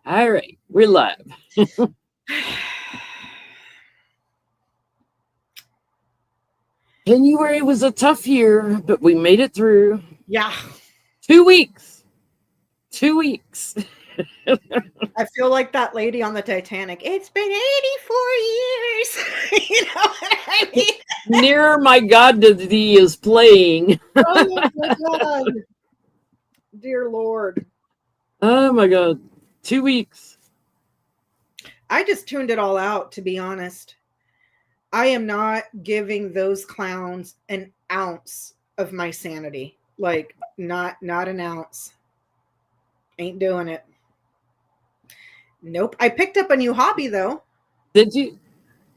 All right, we're live. January was a tough year, but we made it through. Yeah. 2 weeks. 2 weeks. I feel like that lady on the Titanic. It's been 84 years. You know what I mean? Near my God to thee is playing. Oh my God. Dear Lord. Oh my God. 2 weeks. I just tuned it all out, to be honest. I am not giving those clowns an ounce of my sanity. Like, not an ounce. Ain't doing it. Nope. I picked up a new hobby, though. Did you?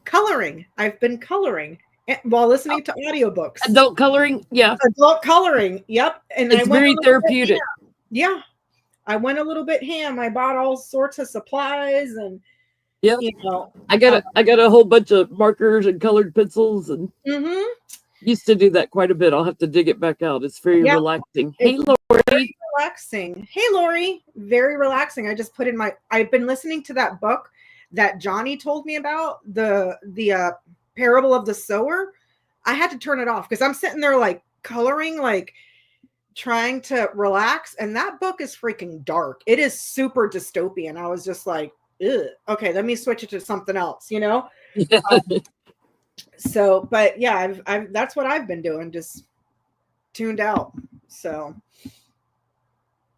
Coloring. I've been coloring while listening to audiobooks. Adult coloring? Yeah. Adult coloring. Yep. And It's very therapeutic. Yeah. I went a little bit ham. I bought all sorts of supplies and yeah. You know, I got a whole bunch of markers and colored pencils and used to do that quite a bit. I'll have to dig it back out. It's very relaxing. Hey, Lori. Very relaxing. Hey, Lori. Very relaxing. I just put in I've been listening to that book that Johnny told me about, the Parable of the Sower. I had to turn it off because I'm sitting there like coloring, like trying to relax. And that book is freaking dark. It is super dystopian. I was just like, ugh. Okay, let me switch it to something else, you know? So, but yeah, I've that's what I've been doing, just tuned out. So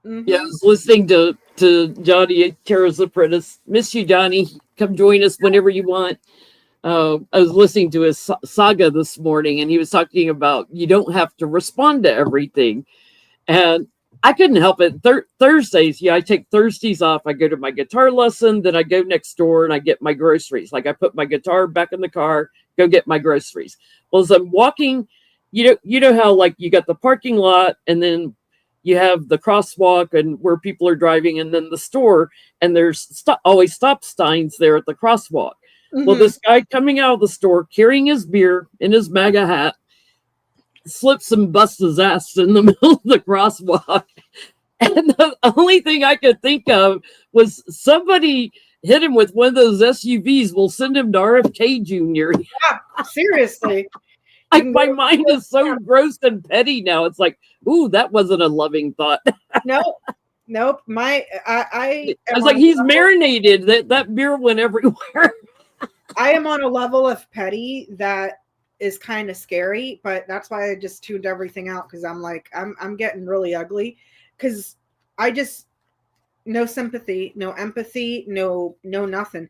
yeah, I was listening to Johnny, Tara's Apprentice. Miss you, Johnny. Come join us whenever you want. I was listening to his saga this morning, and he was talking about you don't have to respond to everything. And I couldn't help it. Thursdays, I take Thursdays off. I go to my guitar lesson, then I go next door and I get my groceries. Like I put my guitar back in the car, go get my groceries. Well, as I'm walking, you know how like you got the parking lot and then you have the crosswalk and where people are driving and then the store, and there's always stop signs there at the crosswalk. Well, this guy coming out of the store carrying his beer in his MAGA hat slips and busts his ass in the middle of the crosswalk. And the only thing I could think of was somebody hit him with one of those SUVs. We'll send him to RFK Jr. Yeah, seriously. My mind is so gross and petty now. It's like, ooh, that wasn't a loving thought. Nope. I was like, he's marinated. That beer went everywhere. I am on a level of petty that is kind of scary, but that's why I just tuned everything out, because I'm like, I'm getting really ugly, because I just no sympathy, no empathy, no nothing,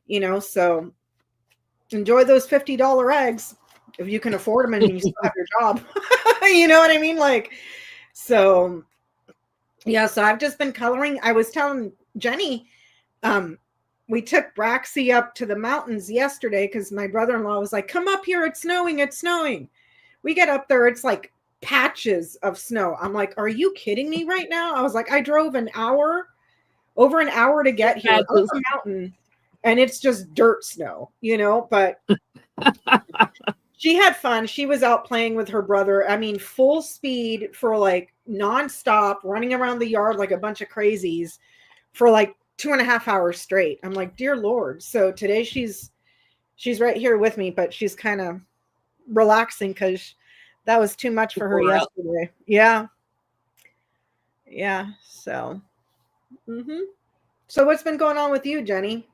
you know. So enjoy those $50 eggs if you can afford them and you still have your job. You know what I mean? Like, so yeah. So I've just been coloring. I was telling Jenny, we took Braxy up to the mountains yesterday because my brother-in-law was like, come up here. It's snowing. It's snowing. We get up there. It's like patches of snow. I'm like, are you kidding me right now? I was like, I drove over an hour to get here up the mountain, and it's just dirt snow, you know, but she had fun. She was out playing with her brother. I mean, full speed for like nonstop, running around the yard like a bunch of crazies for like 2.5 hours straight. I'm like, dear Lord. So today she's right here with me, but she's kind of relaxing because that was too much for her yesterday. Yeah. Yeah. So, So what's been going on with you, Jenny?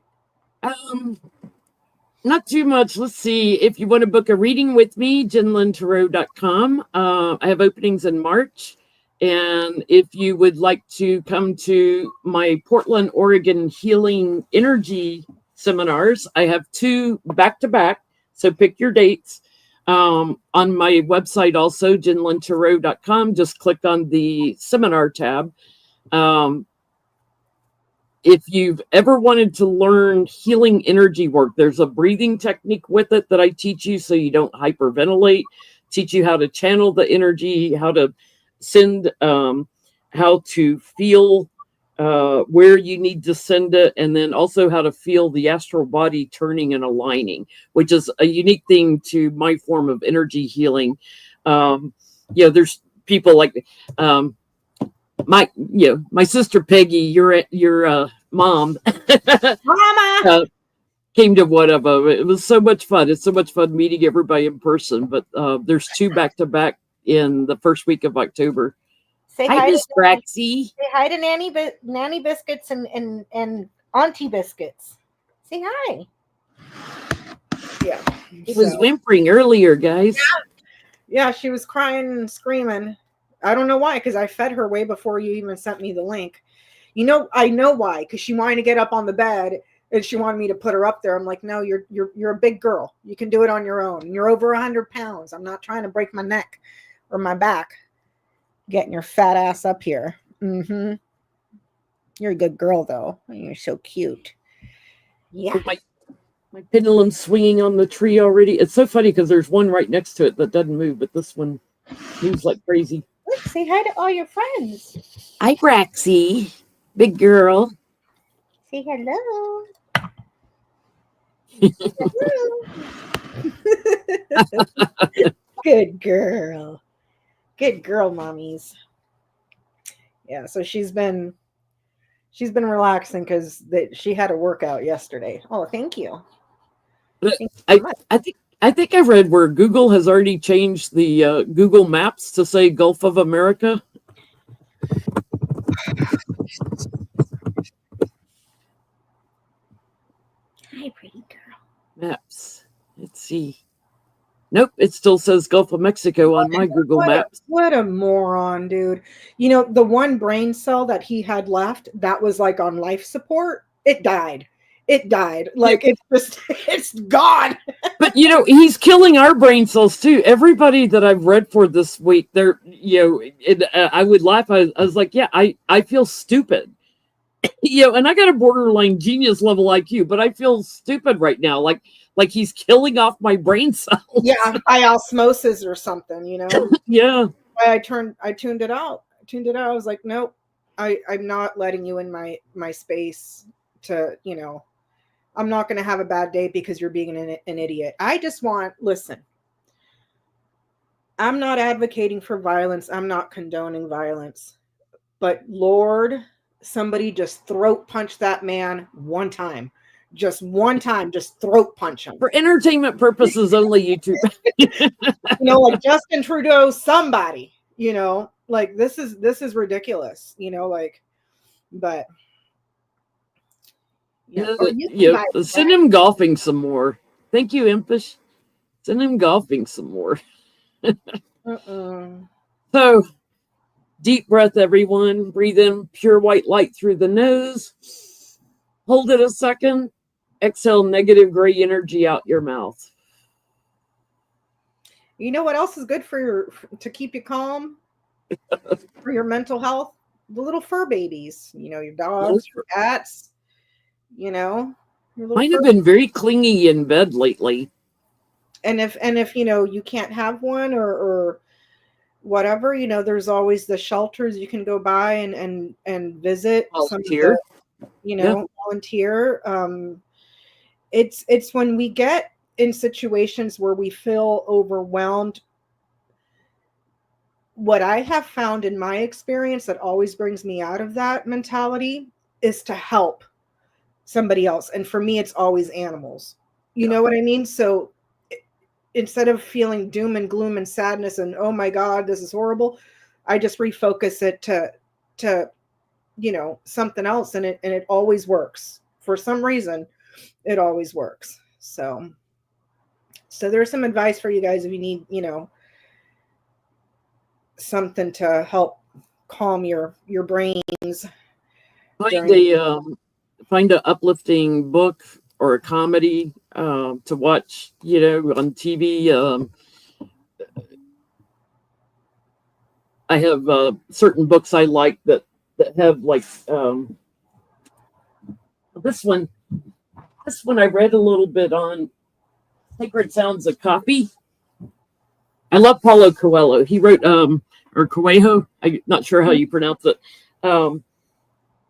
Not too much. Let's see. If you want to book a reading with me, JenLynTarot.com. I have openings in March. And if you would like to come to my Portland, Oregon healing energy seminars, I have 2 back-to-back. So pick your dates. On my website also, JenLynTarot.com, just click on the seminar tab. If you've ever wanted to learn healing energy work, there's a breathing technique with it that I teach you so you don't hyperventilate, teach you how to channel the energy, how to send, how to feel where you need to send it, and then also how to feel the astral body turning and aligning, which is a unique thing to my form of energy healing. There's people like my sister Peggy, your mom Mama. came to one of them. It was so much fun. It's so much fun meeting everybody in person. But there's 2 back to back in the first week of October. Say Hi, Miss Braxy. Say hi to Nanny Biscuits and Auntie Biscuits. Say hi. Yeah. She was whimpering earlier, guys. Yeah, she was crying and screaming. I don't know why, because I fed her way before you even sent me the link. You know, I know why, because she wanted to get up on the bed and she wanted me to put her up there. I'm like, no, you're a big girl. You can do it on your own. You're over 100 pounds. I'm not trying to break my neck or my back. Getting your fat ass up here. Mm-hmm. You're a good girl, though. You're so cute. Yeah. Oh, my pendulum's swinging on the tree already. It's so funny because there's one right next to it that doesn't move, but this one moves like crazy. Look, say hi to all your friends. Hi, Braxy. Big girl. Say hello. Good girl. Good girl, mommies. Yeah, so she's been relaxing because she had a workout yesterday. Oh, thank you. I think I read where Google has already changed the Google Maps to say Gulf of America. Hi, pretty girl. Maps. Let's see. Nope, it still says Gulf of Mexico on my Google Maps. What a moron, dude. You know, the one brain cell that he had left that was like on life support, it died. It died. Like it's gone. But you know, he's killing our brain cells too. Everybody that I've read for this week, they're I would laugh. I was like, yeah, I feel stupid. And I got a borderline genius level IQ, but I feel stupid right now. Like he's killing off my brain cells. Yeah, by osmosis or something, Yeah. I tuned it out. I was like, nope, I'm not letting you in my space to, I'm not going to have a bad day because you're being an idiot. I just listen, I'm not advocating for violence. I'm not condoning violence, but Lord, somebody just throat punch that man one time. Just one time, just throat punch him. For entertainment purposes only, YouTube. Like Justin Trudeau, somebody, like this is ridiculous, but send him golfing some more. Thank you, Impish. Send him golfing some more. So, deep breath, everyone. Breathe in pure white light through the nose. Hold it a second. Exhale negative gray energy out your mouth. You know what else is good to keep you calm? For your mental health? The little fur babies. Your dogs, your cats. Mine have been very clingy in bed lately. And if you can't have one or whatever, there's always the shelters you can go by and visit. Volunteer. Volunteer. It's when we get in situations where we feel overwhelmed. What I have found in my experience that always brings me out of that mentality is to help somebody else. And for me, it's always animals. You know what I mean? So instead of feeling doom and gloom and sadness and, oh my God, this is horrible, I just refocus it to something else. And it always works. For some reason, it always works. So there's some advice for you guys if you need, something to help calm your brains. Find an uplifting book or a comedy to watch, on TV. I have certain books I like that have like this one. This one I read a little bit on Sacred Sounds of Coffee. I love Paulo Coelho. He wrote or Coelho. I'm not sure how you pronounce it.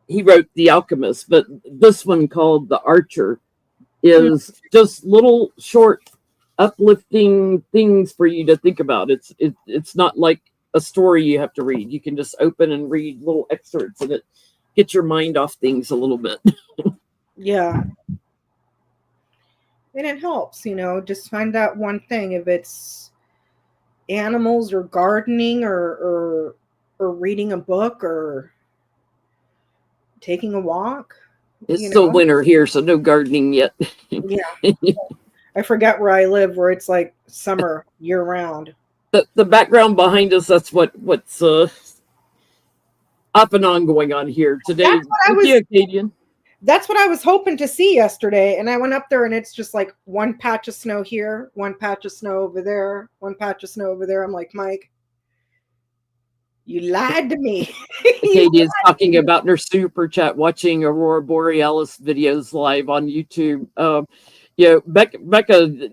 He wrote The Alchemist, but this one called The Archer is just little short uplifting things for you to think about. It's not like a story you have to read. You can just open and read little excerpts, and get your mind off things a little bit. Yeah. And it helps, just find that one thing. If it's animals or gardening or reading a book or taking a walk. It's still winter here, so no gardening yet. Yeah. I forget where I live, where it's like summer year round. The background behind us, that's what's up and on going on here today. That's what I was hoping to see yesterday. And I went up there and it's just like one patch of snow here, one patch of snow over there, one patch of snow over there. I'm like, Mike, you lied to me. Katie is talking about in her super chat, watching Aurora Borealis videos live on YouTube. Becca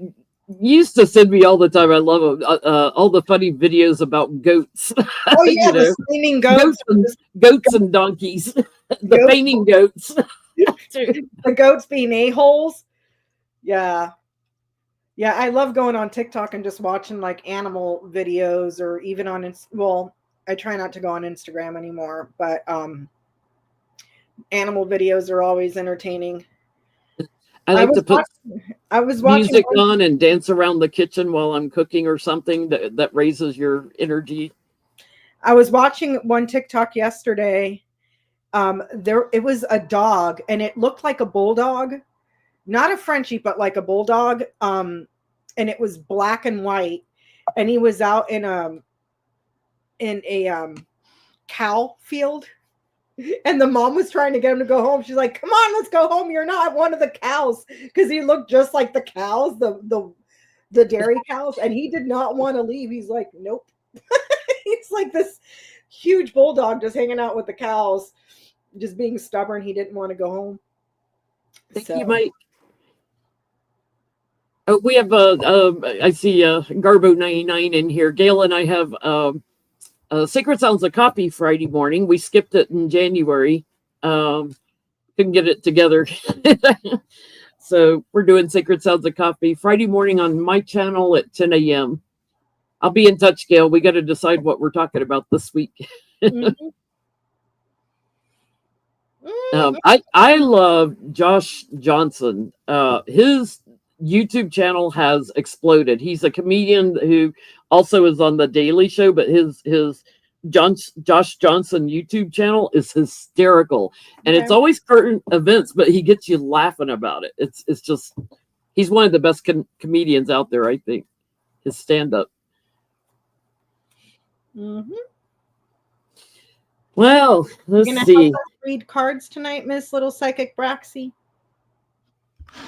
used to send me all the time. I love all the funny videos about goats. Oh yeah, the fainting goats. Goats and donkeys. The fainting goats. The goats being a-holes. Yeah. Yeah, I love going on TikTok and just watching like animal videos, or even on I try not to go on Instagram anymore, but animal videos are always entertaining. I was watching music on and dance around the kitchen while I'm cooking or something that raises your energy. I was watching one TikTok yesterday. It was a dog and it looked like a bulldog, not a Frenchie, but like a bulldog. And it was black and white, and he was out in a cow field. And the mom was trying to get him to go home. She's like, come on, let's go home. You're not one of the cows. Because he looked just like the cows, the dairy cows. And he did not want to leave. He's like, nope. It's like this huge bulldog just hanging out with the cows, just being stubborn. He didn't want to go home. Thank you, Mike. Oh, we have I see Garbo 99 in here. Gail and I have Sacred Sounds of Coffee Friday morning. We skipped it in January. Couldn't get it together. So we're doing Sacred Sounds of Coffee Friday morning on my channel at 10 a.m. I'll be in touch, Gail. We got to decide what we're talking about this week. Mm-hmm. I love Josh Johnson. His YouTube channel has exploded. He's a comedian who also is on the Daily Show, but his Josh Johnson YouTube channel is hysterical, and it's always current events, but he gets you laughing about it. It's just, he's one of the best comedians out there, I think. His stand-up. Mm-hmm. Well, let's see. Help us read cards tonight, Miss Little Psychic Braxy.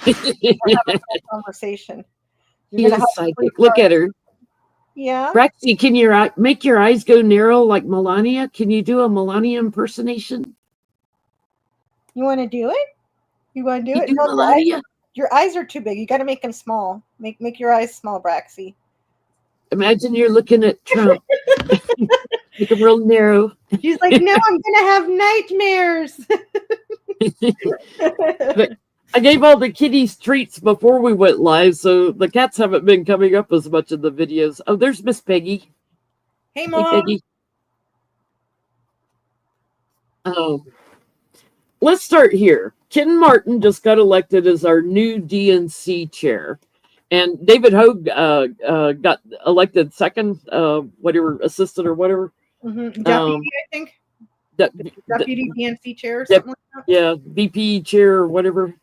We're having a conversation. Psychic. Look at her. Yeah. Braxy, can you make your eyes go narrow like Melania? Can you do a Melania impersonation? You want to do it? You want to do it? No, Melania? Your eyes are too big. You got to make them small. Make your eyes small, Braxy. Imagine you're looking at Trump. Make them real narrow. She's like, no, I'm going to have nightmares. But I gave all the kitties treats before we went live, so the cats haven't been coming up as much in the videos. Oh, there's Miss Peggy. Hey, Mom. Hey, Peggy. Let's start here. Ken Martin just got elected as our new DNC chair. And David Hogue got elected second, whatever, assistant or whatever. Mm-hmm. Deputy, I think. Deputy DNC chair or something like that. Yeah, VP chair or whatever.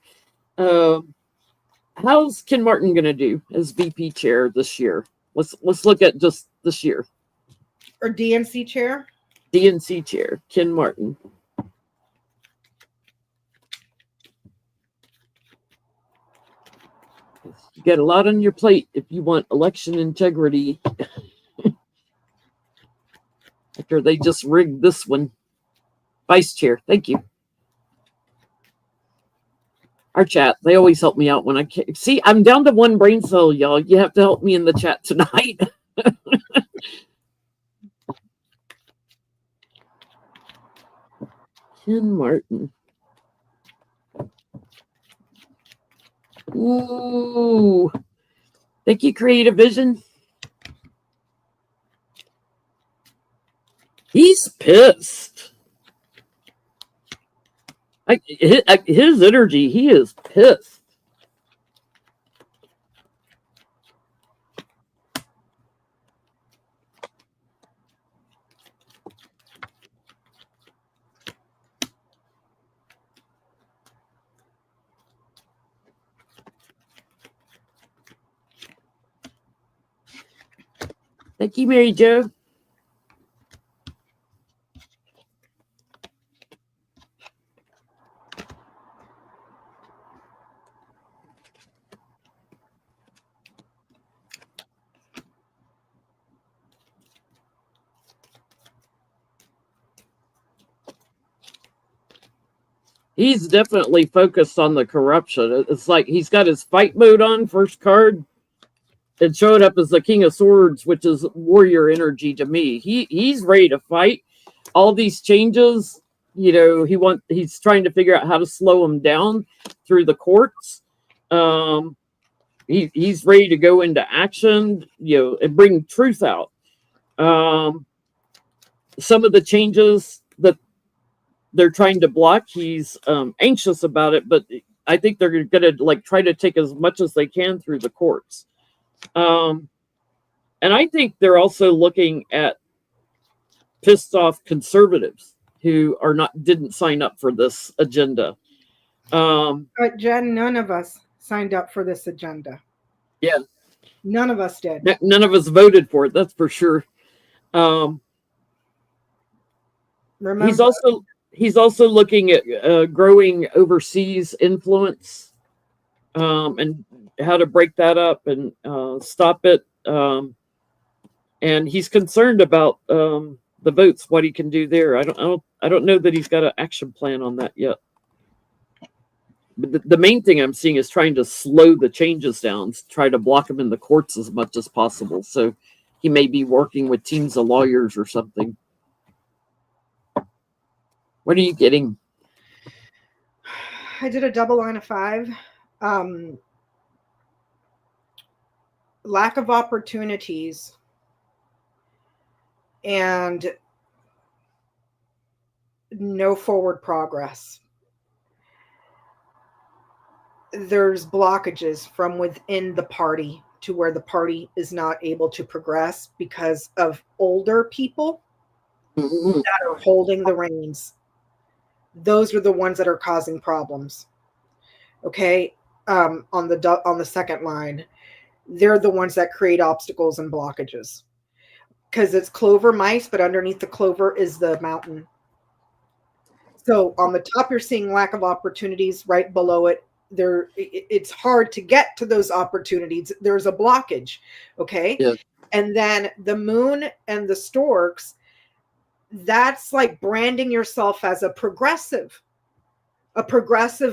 How's Ken Martin going to do as VP chair this year? Let's look at just this year. Or DNC chair? DNC chair, Ken Martin. You got a lot on your plate if you want election integrity. After they just rigged this one. Vice chair, thank you. Our chat, they always help me out when I can't. See, I'm down to one brain cell, y'all. You have to help me in the chat tonight. Ken Martin. Ooh. Thank you, Creative Vision. He's pissed. His energy, he is pissed. Thank you, Mary Jo. He's definitely focused on the corruption. It's like he's got his fight mode on, first card. It showed up as the King of Swords, which is warrior energy to me. He's ready to fight. All these changes, he's trying to figure out how to slow them down through the courts. He's ready to go into action, and bring truth out. Some of the changes that they're trying to block, he's anxious about it, but I think they're going to try to take as much as they can through the courts. And I think they're also looking at pissed off conservatives who didn't sign up for this agenda. But Jen, none of us signed up for this agenda. Yeah. None of us did. None of us voted for it, that's for sure. Remember, he's also looking at growing overseas influence, and how to break that up and stop it. And he's concerned about the votes, what he can do there. I don't know that he's got an action plan on that yet. But the main thing I'm seeing is trying to slow the changes down, try to block them in the courts as much as possible. So he may be working with teams of lawyers or something. What are you getting? I did a double line of 5. Lack of opportunities and no forward progress. There's blockages from within the party to where the party is not able to progress because of older people that are holding the reins. Those are the ones that are causing problems. Okay, on the second line, they're the ones that create obstacles and blockages because it's clover mice, but underneath the clover is the mountain. So on the top, you're seeing lack of opportunities. Right below it, it's hard to get to those opportunities. There's a blockage. Okay. Yeah. And then the moon and the storks, that's like branding yourself as a progressive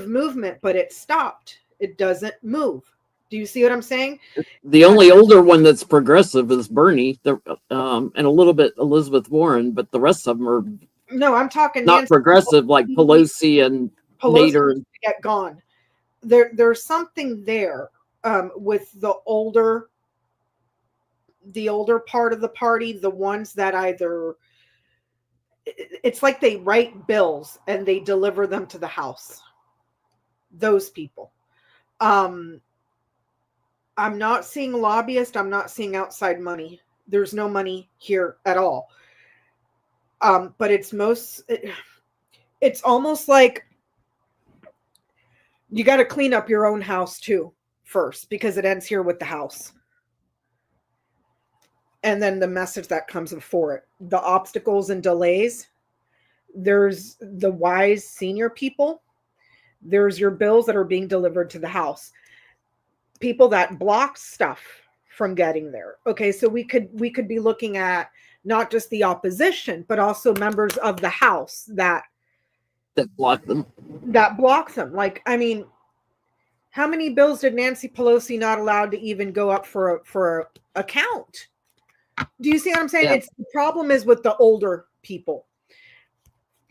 movement, but it stopped. It doesn't move. Do you see what I'm saying? The only older one that's progressive is Bernie, and a little bit Elizabeth Warren, but the rest of them are I'm talking not progressive, like Pelosi and Nader. Get gone. There's something there with the older part of the party, the ones that either it's like they write bills and they deliver them to the House. Those people. I'm not seeing lobbyists. I'm not seeing outside money. There's no money here at all. But it's almost like you got to clean up your own house too first, because it ends here with the House. And then the message that comes before it, the obstacles and delays. There's the wise senior people. There's your bills that are being delivered to the House. People that block stuff from getting there. Okay, so we could be looking at not just the opposition, but also members of the House that block them. Like, I mean, how many bills did Nancy Pelosi not allowed to even go up for a count? Do you see what I'm saying? Yeah. The problem is with the older people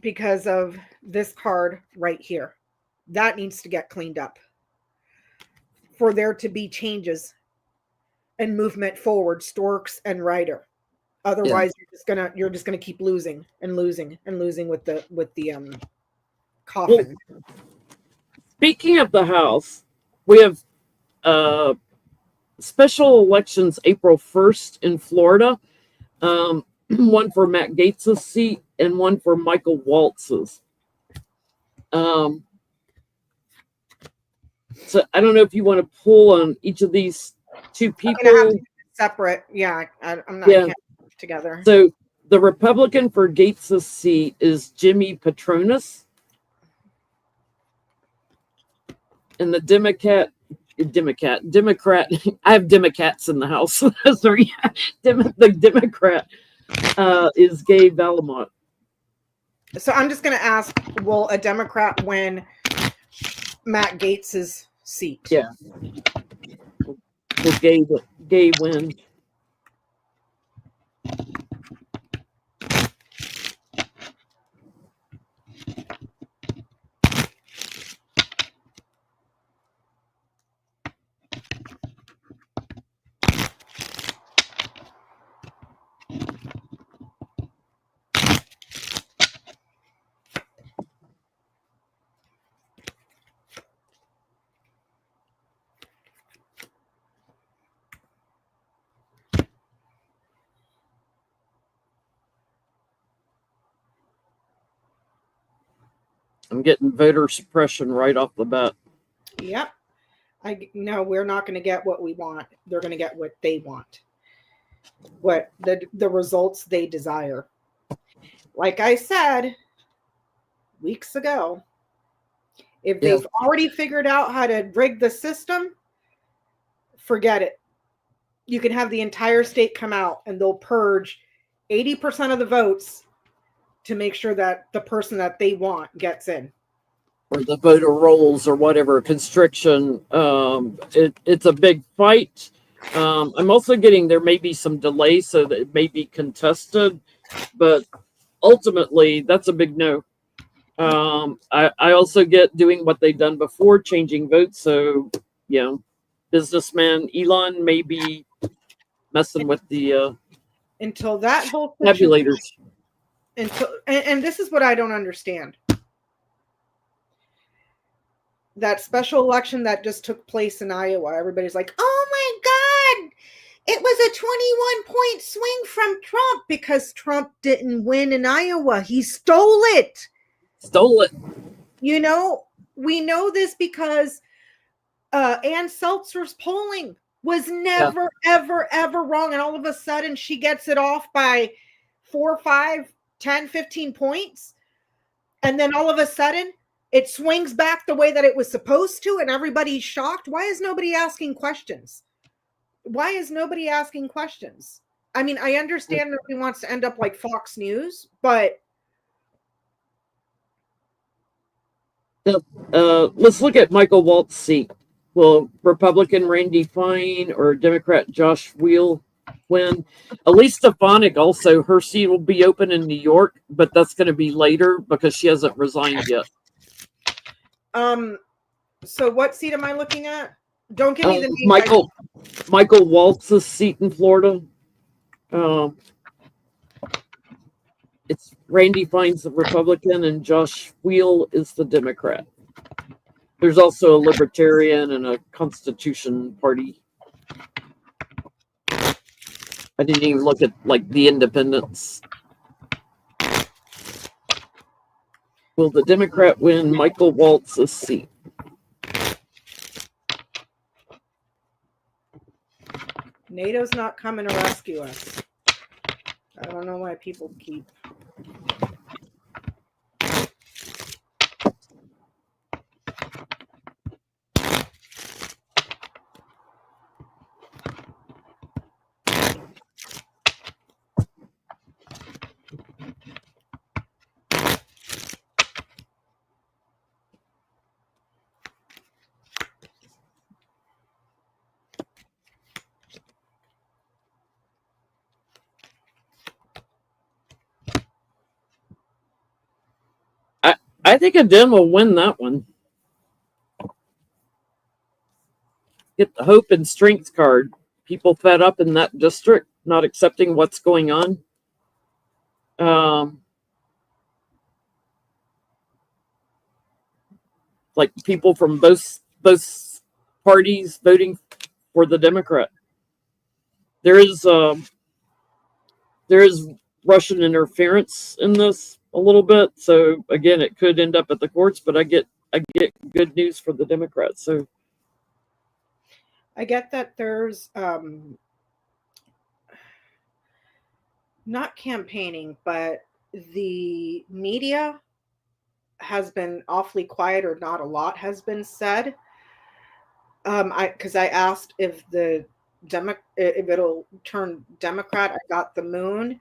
because of this card right here. That needs to get cleaned up for there to be changes and movement forward, Storks and Ryder. Otherwise, you're just gonna keep losing and losing and losing with the coffin. Speaking of the House, we have special elections April 1st in Florida. One for Matt Gaetz' seat and one for Michael Waltz's. So I don't know if you want to pull on each of these two people. I'm gonna have to do it separate. Yeah, I'm not. Yeah. I can't put it together. So the Republican for Gaetz' seat is Jimmy Patronis, and the Democrat. I have Democrats in the house. Sorry, the Democrat is Gabe Valamont. So I'm just gonna ask: will a Democrat win Matt Gaetz's seat? Yeah. Will Gabe win? I'm getting voter suppression right off the bat. Yep. No, we're not going to get what we want. They're going to get what they want. What the results they desire. Like I said weeks ago, if they've already figured out how to rig the system, forget it. You can have the entire state come out and they'll purge 80% of the votes to make sure that the person that they want gets in. Or the voter rolls or whatever, constriction. It's a big fight. I'm also getting there may be some delay, so that it may be contested, but ultimately that's a big no. I also get doing what they've done before, changing votes. So, businessman Elon may be messing with the until that whole tabulators. And this is what I don't understand. That special election that just took place in Iowa, everybody's like, oh my God, it was a 21-point swing from Trump because Trump didn't win in Iowa. He stole it. We know this because Ann Seltzer's polling was never, ever, ever wrong. And all of a sudden she gets it off by 4, 5, 10, 15 points. And then all of a sudden it swings back the way that it was supposed to. And everybody's shocked. Why is nobody asking questions? I mean, I understand nobody wants to end up like Fox News, but let's look at Michael Waltz's seat. Will Republican Randy Fine or Democrat Josh Wheel win? Elise Stefanik also, her seat will be open in New York, but that's going to be later because she hasn't resigned yet. So what seat am I looking at? Don't give me the name. Michael Waltz's seat in Florida. It's Randy Fine's the Republican and Josh Wheel is the Democrat. There's also a Libertarian and a Constitution Party. I didn't even look at the independents. Will the Democrat win Michael Waltz's seat? NATO's not coming to rescue us. I don't know why people keep. I think a Dem will win that one. Get the hope and strength card. People fed up in that district, not accepting what's going on. like people from both parties voting for the Democrat. There is Russian interference in this a little bit. So again, it could end up at the courts, but I get good news for the Democrats. So I get that there's not campaigning, but the media has been awfully quiet, or not a lot has been said. Because I asked if if it'll turn Democrat. I got the moon,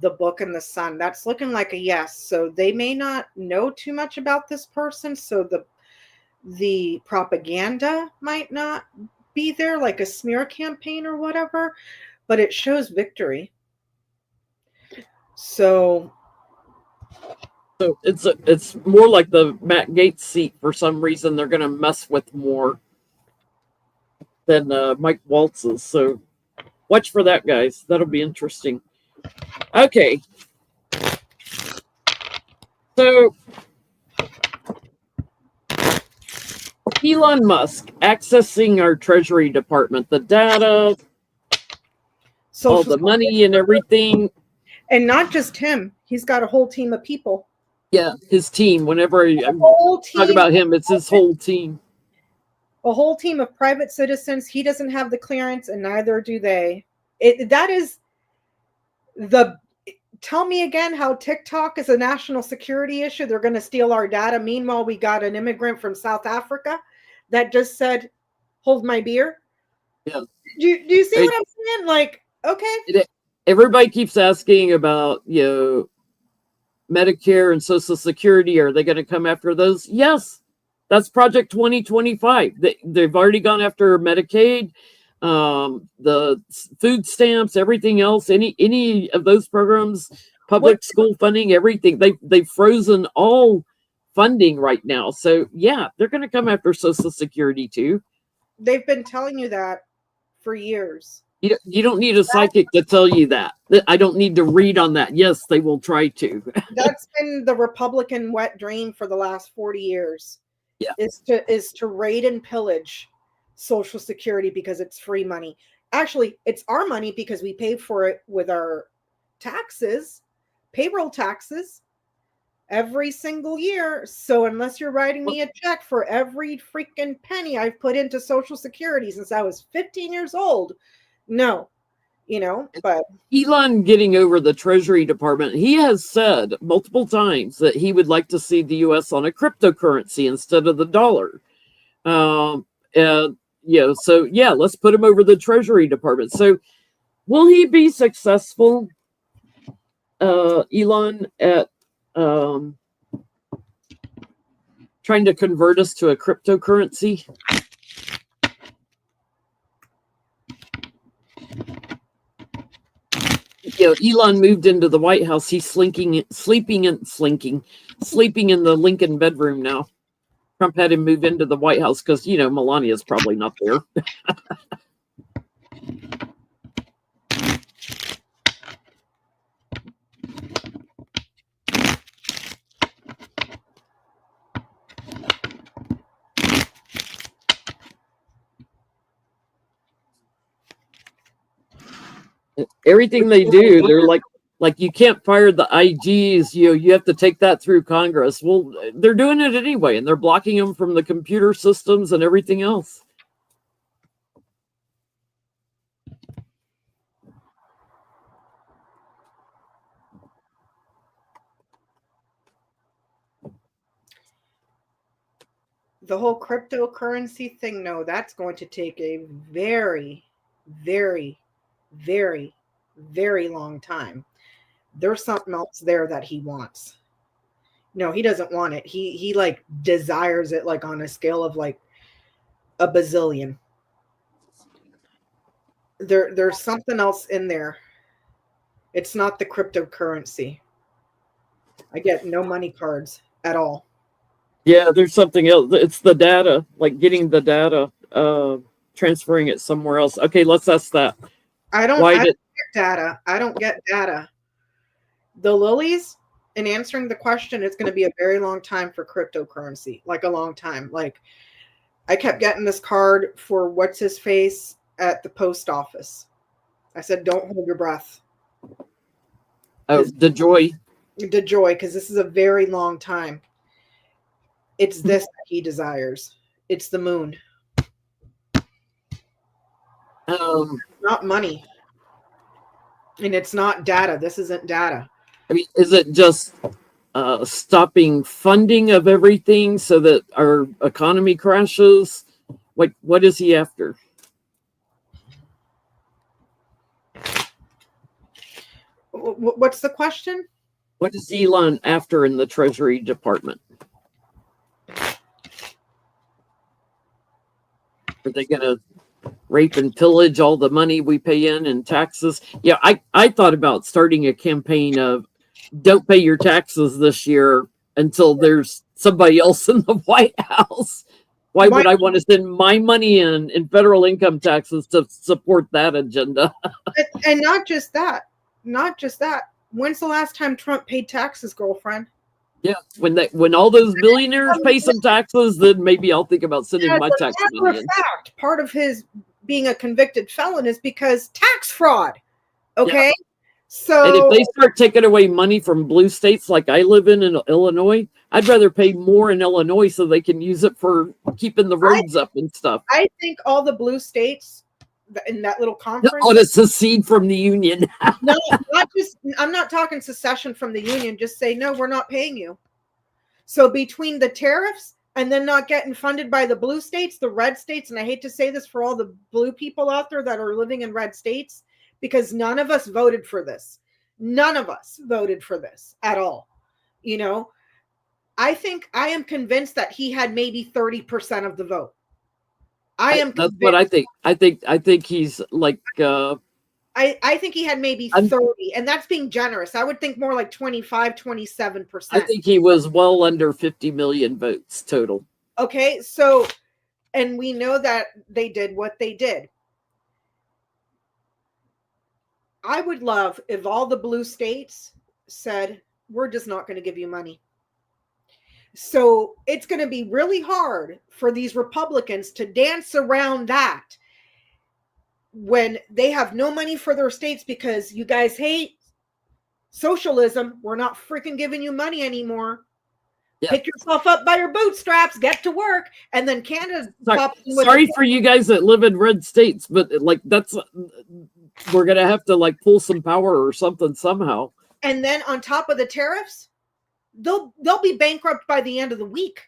the book, and the sun. That's looking like a yes. So they may not know too much about this person. So the propaganda might not be there, like a smear campaign or whatever, but it shows victory. So it's more like the Matt Gaetz seat for some reason. They're going to mess with more than Mike Waltz's. So watch for that, guys. That'll be interesting. Okay. So Elon Musk accessing our Treasury Department, the data, all the money and everything. And not just him. He's got a whole team of people. Yeah, his team. Whenever I talk about him, it's his whole team. A whole team of private citizens. He doesn't have the clearance, and neither do they. Tell me again how TikTok is a national security issue. They're going to steal our data. Meanwhile, we got an immigrant from South Africa that just said, "Hold my beer." Yeah. Do you see what I'm saying? Like, okay. Everybody keeps asking about, Medicare and Social Security. Are they going to come after those? Yes. That's Project 2025. They've already gone after Medicaid, the food stamps, everything else, any of those programs, public school funding, everything. They've frozen all funding right now. So yeah, they're going to come after Social Security too. They've been telling you that for years. You don't need a psychic to tell you that. I don't need to read on that. Yes, they will try to. That's been the Republican wet dream for the last 40 years. Yeah. Is to raid and pillage Social Security because it's free money. Actually, it's our money because we pay for it with our taxes, payroll taxes, every single year. So unless you're writing me a check for every freaking penny I've put into Social Security since I was 15 years old, no. But Elon getting over the Treasury Department, he has said multiple times that he would like to see the U.S. on a cryptocurrency instead of the dollar. So yeah, let's put him over the Treasury Department. So will he be successful, Elon, at trying to convert us to a cryptocurrency? Elon moved into the White House. He's sleeping in the Lincoln bedroom now. Trump had him move into the White House because, Melania's probably not there. Everything they do, they're like you can't fire the IGs. You have to take that through Congress. Well, they're doing it anyway, and they're blocking them from the computer systems and everything else. The whole cryptocurrency thing, no, that's going to take a very, very, very, very long time. There's something else there that he wants. No, he doesn't want it. He like desires it, like on a scale of like a bazillion. There's something else in there. It's not the cryptocurrency. I get no money cards at all. Yeah, there's something else. It's the data, like getting the data, transferring it somewhere else. Okay, let's ask that. I don't get data. I don't get data. The lilies in answering the question, it's going to be a very long time for cryptocurrency, like a long time. Like I kept getting this card for what's his face at the post office. I said, don't hold your breath. Oh, the joy. The joy, because this is a very long time. It's this that he desires. It's the moon. Not money. And it's not data. This isn't data. I mean, is it just stopping funding of everything so that our economy crashes? Like, what is he after? What's the question? What is Elon after in the Treasury Department? Are they going to rape and pillage all the money we pay in taxes? Yeah, I thought about starting a campaign of don't pay your taxes this year until there's somebody else in the White House. Why would I want to send my money in federal income taxes to support that agenda? And not just that. When's the last time Trump paid taxes, girlfriend? Yeah, when all those billionaires pay some taxes, then maybe I'll think about sending my tax money in. Fact, part of his being a convicted felon is because tax fraud. Okay, yeah. So and if they start taking away money from blue states like I live in Illinois, I'd rather pay more in Illinois so they can use it for keeping the roads up and stuff. I think all the blue states in that little conference ought to secede from the union. No, not just. I'm not talking secession from the union. Just say no, we're not paying you. So between the tariffs and then not getting funded by the blue states, the red states, and I hate to say this for all the blue people out there that are living in red states, because none of us voted for this. None of us voted for this at all. You know, I am convinced that he had maybe 30% of the vote. That's what I think. I think he's like. I think he had maybe 30, and that's being generous. I would think more like 25, 27%. I think he was well under 50 million votes total. Okay, so, and we know that they did what they did. I would love if all the blue states said, we're just not going to give you money. So it's going to be really hard for these Republicans to dance around that when they have no money for their states because you guys hate socialism. We're not freaking giving you money anymore. Yeah. Pick yourself up by your bootstraps, get to work, and then Canada. Sorry for you guys that live in red states, but like we're gonna have to like pull some power or something somehow. And then on top of the tariffs, they'll be bankrupt by the end of the week.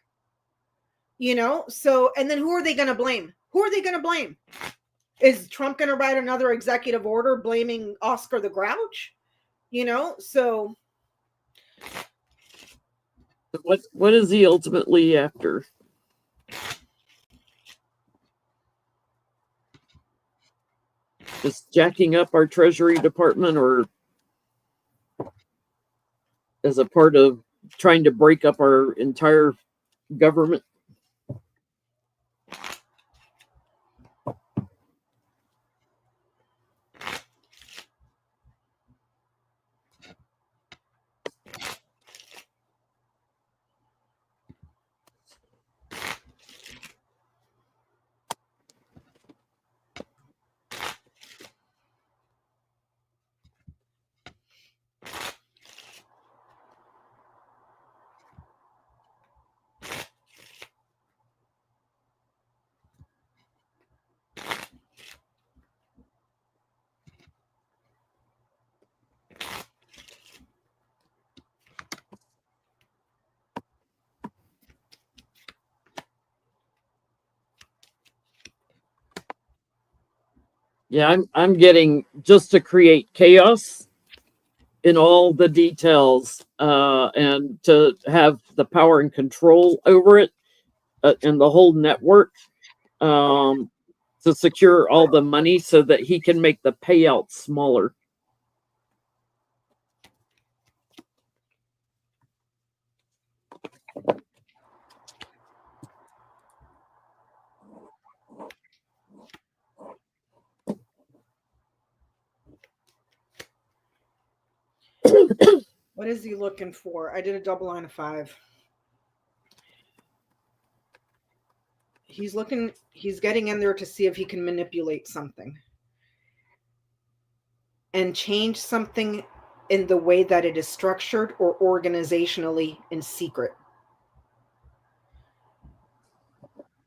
You know, so and then who are they going to blame? Who are they going to blame? Is Trump going to write another executive order blaming Oscar the Grouch? You know, so what is he ultimately after? Just jacking up our Treasury Department, or as a part of trying to break up our entire government? Yeah, I'm getting just to create chaos in all the details, and to have the power and control over it, and the whole network, to secure all the money so that he can make the payout smaller. What is he looking for? I did a double line of 5. He's getting in there to see if he can manipulate something and change something in the way that it is structured or organizationally in secret.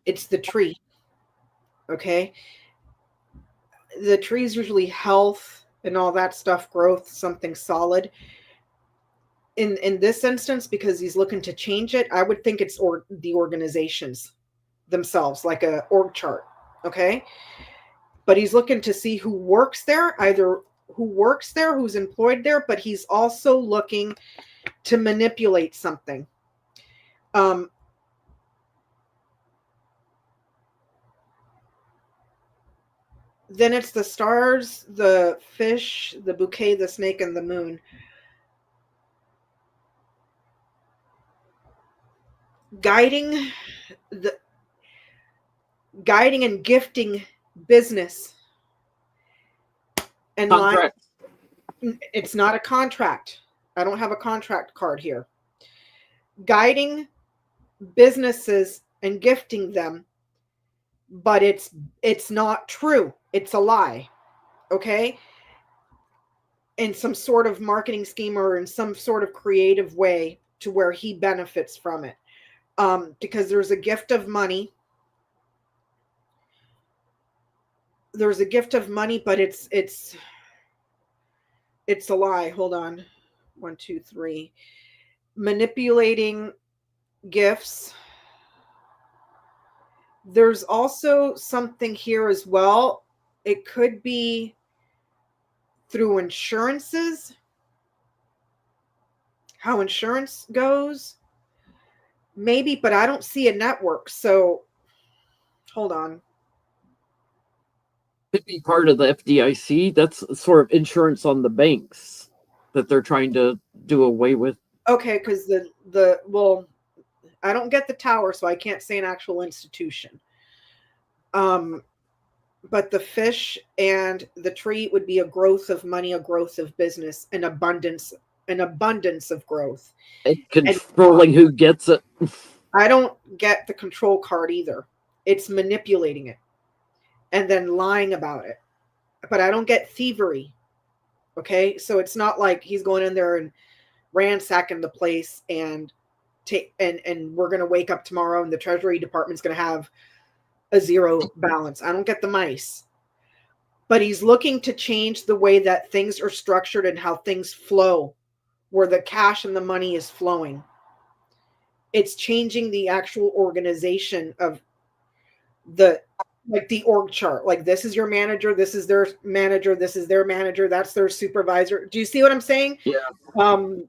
It's the tree. Okay. The tree is usually health and all that stuff, growth, something solid. In this instance, because he's looking to change it, I would think it's the organizations themselves, like a org chart. Okay. But he's looking to see who works there, either who works there, who's employed there, but he's also looking to manipulate something. Then it's the stars, the fish, the bouquet, the snake, and the moon. Guiding and gifting business. And Contract. It's not a contract. I don't have a contract card here. Guiding businesses and gifting them, but it's not true. It's a lie. Okay? In some sort of marketing scheme or in some sort of creative way to where he benefits from it. Because there's a gift of money. There's a gift of money, but it's a lie. Hold on. 1, 2, 3. Manipulating gifts. There's also something here as well. It could be through insurances. How insurance goes. Maybe, but I don't see a network. So hold on. Could be part of the FDIC. That's sort of insurance on the banks that they're trying to do away with. Okay, because well, I don't get the tower, so I can't say an actual institution. But the fish and the tree would be a growth of money, a growth of business, an abundance of growth. And controlling who gets it. I don't get the control card either. It's manipulating it and then lying about it. But I don't get thievery. Okay, so it's not like he's going in there and ransacking the place and we're going to wake up tomorrow and the Treasury Department's going to have a zero balance. I don't get the mice. But he's looking to change the way that things are structured and how things flow, where the cash and the money is flowing. It's changing the actual organization of the org chart. Like, this is your manager, this is their manager, this is their manager, that's their supervisor. Do you see what I'm saying? Yeah. Let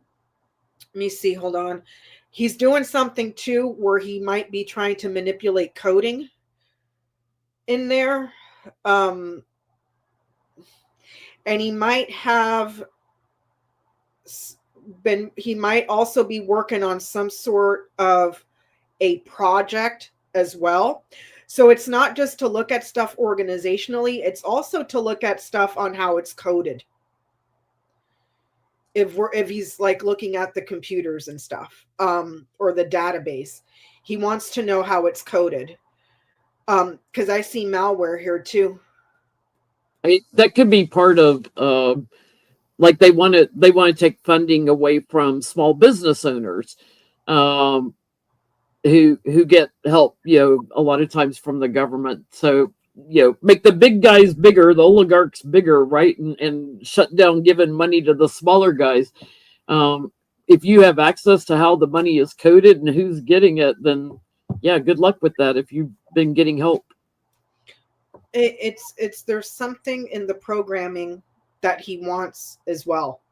me see. Hold on. He's doing something too where he might be trying to manipulate coding in there. And he might also be working on some sort of a project as well. So it's not just to look at stuff organizationally, it's also to look at stuff on how it's coded. If he's like looking at the computers and stuff, or the database, he wants to know how it's coded. Because I see malware here too. I mean, that could be part of like they want to take funding away from small business owners, who get help, a lot of times from the government. So, make the big guys bigger, the oligarchs bigger, right? And shut down giving money to the smaller guys. If you have access to how the money is coded and who's getting it, then yeah, good luck with that if you've been getting help. There's something in the programming that he wants as well.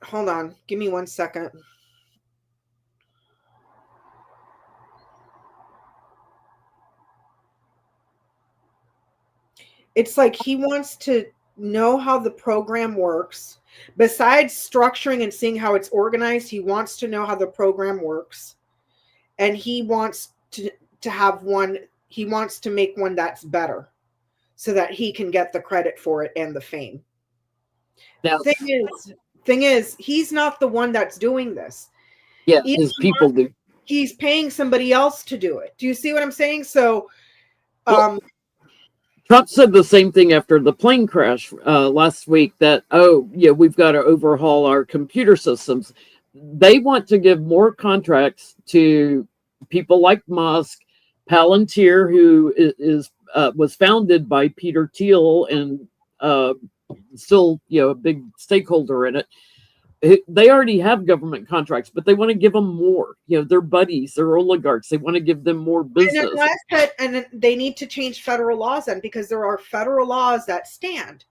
Hold on, give me 1 second. It's like he wants to know how the program works. Besides structuring and seeing how it's organized, he wants to know how the program works. And he wants to have one, he wants to make one that's better so that he can get the credit for it and the fame. Now, Thing is, he's not the one that's doing this. yeah, his people do. He's paying somebody else to do it. Do you see what I'm saying? So, Trump said the same thing after the plane crash last week that, oh, yeah, we've got to overhaul our computer systems. They want to give more contracts to people like Musk, Palantir, who was founded by Peter Thiel and still, a big stakeholder in it. They already have government contracts, but they want to give them more. They're buddies, they're oligarchs. They want to give them more business. And they need to change federal laws then, because there are federal laws that stand.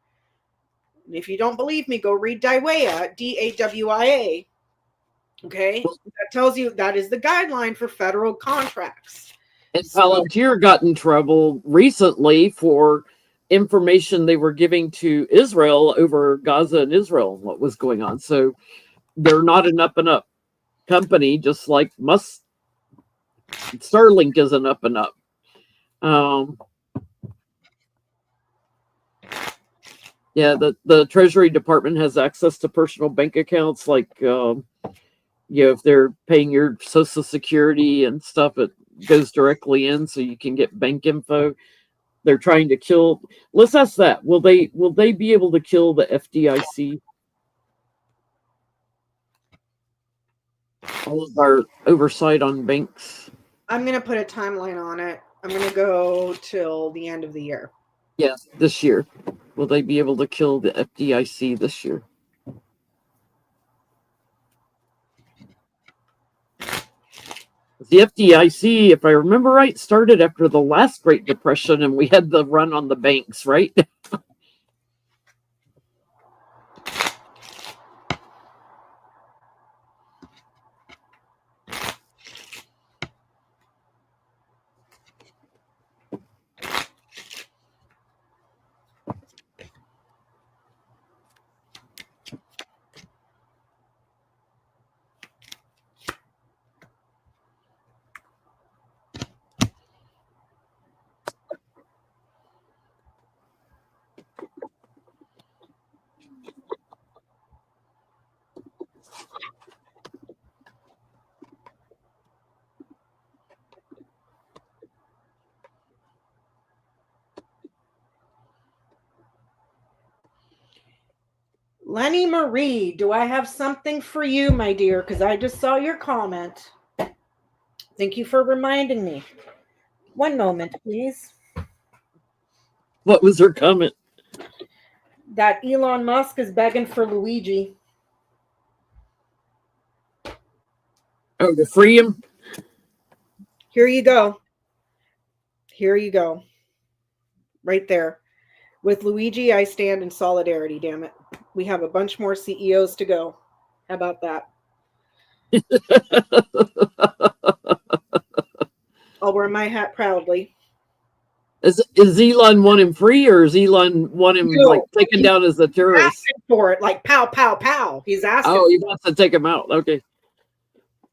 If you don't believe me, go read DAWIA, DAWIA. Okay, that tells you that is the guideline for federal contracts. And Palantir got in trouble recently for information they were giving to Israel over Gaza and Israel, what was going on. So they're not an up and up company, just like Musk. Starlink is an up and up. Yeah, the Treasury Department has access to personal bank accounts, like if they're paying your Social Security and stuff, it goes directly in, so you can get bank info. They're trying to kill. Let's ask that. Will they be able to kill the FDIC? All of our oversight on banks. I'm going to put a timeline on it. I'm going to go till the end of the year. Yeah, this year. Will they be able to kill the FDIC this year? The FDIC, if I remember right, started after the last Great Depression, and we had the run on the banks, right? Lenny Marie, do I have something for you, my dear? Because I just saw your comment. Thank you for reminding me. One moment, please. What was her comment? That Elon Musk is begging for Luigi. Oh, to free him? Here you go. Here you go. Right there. With Luigi, I stand in solidarity, damn it. We have a bunch more CEOs to go. How about that? I'll wear my hat proudly. Is Elon want him free, or is Elon want him taken down as a terrorist? Asking for it, like pow, pow, pow. He's asking. Oh, he wants to take him out. Okay.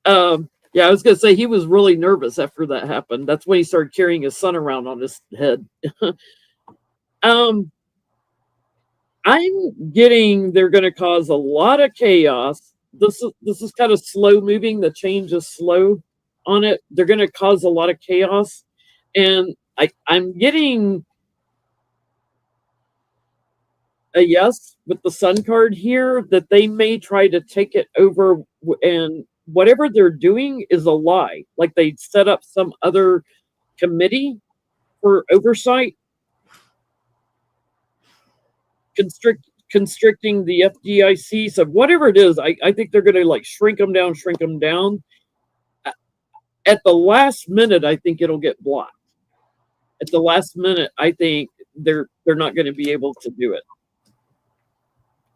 Yeah, I was gonna say he was really nervous after that happened. That's when he started carrying his son around on his head. I'm getting they're going to cause a lot of chaos. This is kind of slow moving. The change is slow on it. They're going to cause a lot of chaos, and I'm getting a yes with the Sun card here that they may try to take it over, and whatever they're doing is a lie. Like they set up some other committee for oversight. Constricting the FDIC. So whatever it is, I think they're going to shrink them down. At the last minute, I think it'll get blocked. At the last minute, I think they're not going to be able to do it.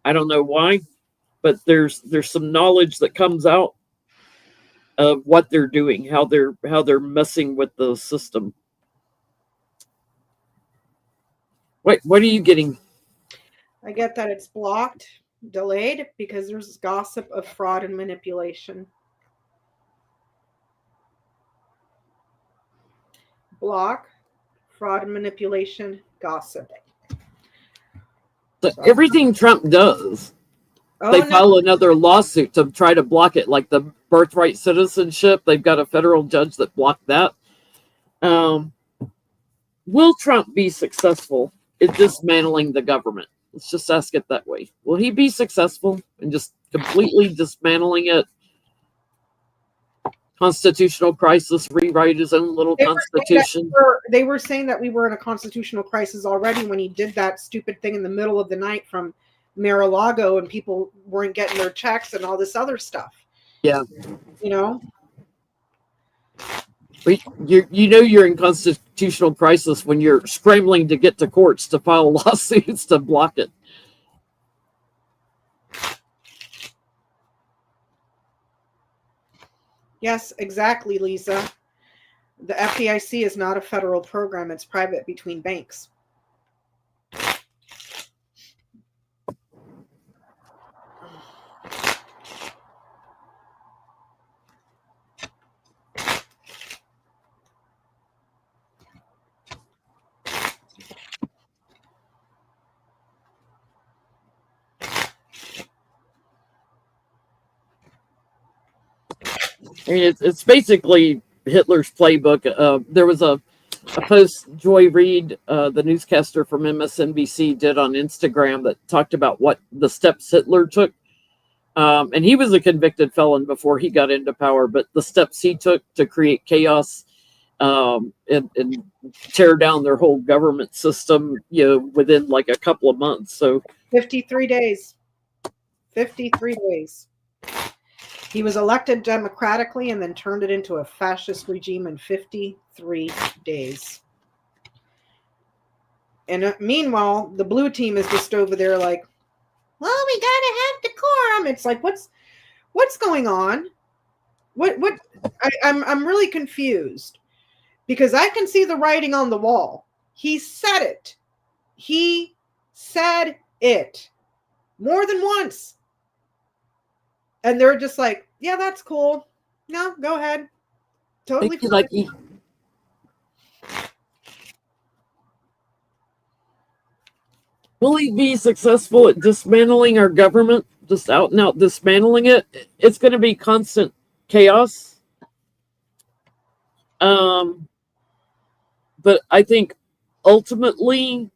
I don't know why, but there's some knowledge that comes out of what they're doing, how they're messing with the system. Wait, what are you getting? I get that it's blocked, delayed, because there's gossip of fraud and manipulation. Block, fraud and manipulation, gossip. So everything Trump does, they file another lawsuit to try to block it, like the birthright citizenship. They've got a federal judge that blocked that. Will Trump be successful in dismantling the government? Let's just ask it that way. Will he be successful in just completely dismantling it? Constitutional crisis, rewrite his own little constitution. They were saying that we were in a constitutional crisis already when he did that stupid thing in the middle of the night from Mar-a-Lago, and people weren't getting their checks and all this other stuff. Yeah. You know? You're in constitutional crisis when you're scrambling to get to courts to file lawsuits to block it. Yes, exactly, Lisa. The FDIC is not a federal program. It's private between banks. I mean, it's basically Hitler's playbook. There was a post Joy Reid, the newscaster from MSNBC, did on Instagram that talked about what the steps Hitler took. And he was a convicted felon before he got into power, but the steps he took to create chaos and tear down their whole government system, within like a couple of months. So 53 days. 53 days. He was elected democratically and then turned it into a fascist regime in 53 days. And meanwhile, the blue team is just over there like, well, we gotta have decorum. It's like, what's going on? I'm really confused because I can see the writing on the wall. He said it. He said it more than once. And they're just like, yeah, that's cool. No, go ahead. Totally fine. Like will he be successful at dismantling our government? Just out and out dismantling it? It's going to be constant chaos. But I think ultimately,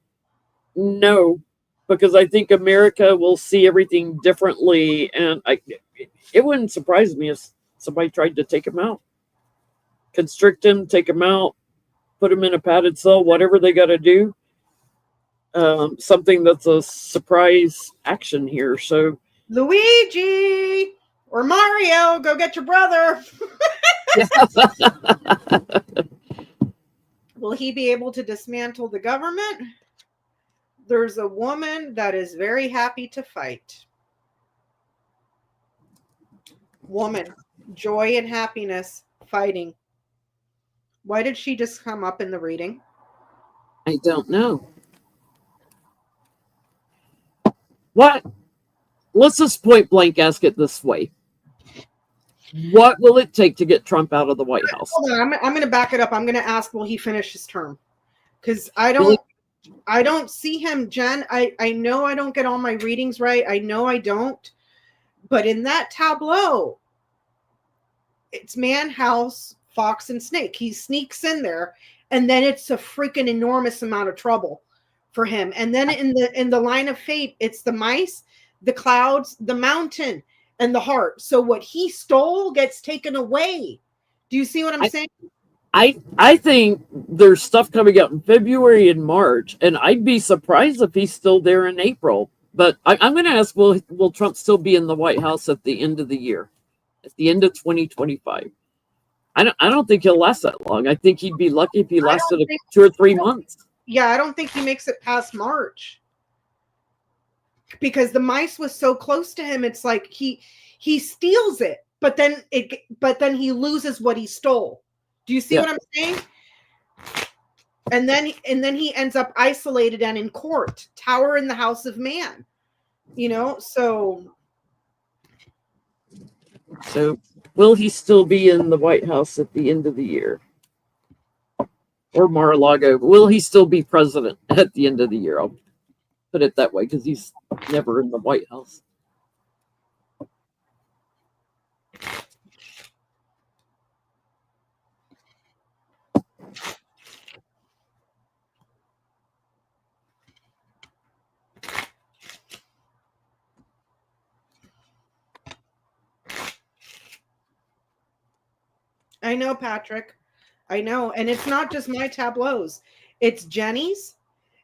no, because I think America will see everything differently, and it wouldn't surprise me if somebody tried to take him out, constrict him, take him out, put him in a padded cell, whatever they got to do. Something that's a surprise action here. So Luigi or Mario, go get your brother. Will he be able to dismantle the government? There's a woman that is very happy to fight. Woman, joy and happiness, fighting. Why did she just come up in the reading? I don't know. What? Let's just point blank ask it this way. What will it take to get Trump out of the White House? Hold on, I'm going to back it up. I'm going to ask, will he finish his term? Because I don't see him, Jen. I know I don't get all my readings right. I know I don't. But in that tableau, it's man, house, fox, and snake. He sneaks in there, and then it's a freaking enormous amount of trouble for him. And then in the line of fate, it's the mice, the clouds, the mountain, and the heart. So what he stole gets taken away. Do you see what I'm saying? I think there's stuff coming out in February and March, and I'd be surprised if he's still there in April. But I'm going to ask, will Trump still be in the White House at the end of the year, at the end of 2025? I don't think he'll last that long. I think he'd be lucky if he lasted 2 or 3 months. Yeah, I don't think he makes it past March. Because the mice was so close to him, it's like he steals it, but then he loses what he stole. Do you see what I'm saying? And then he ends up isolated and in court, tower in the house of man. So will he still be in the White House at the end of the year? Or Mar-a-Lago? Will he still be president at the end of the year? put it that way, because he's never in the White House. I know, Patrick. I know. And it's not just my tableaus. It's Jenny's.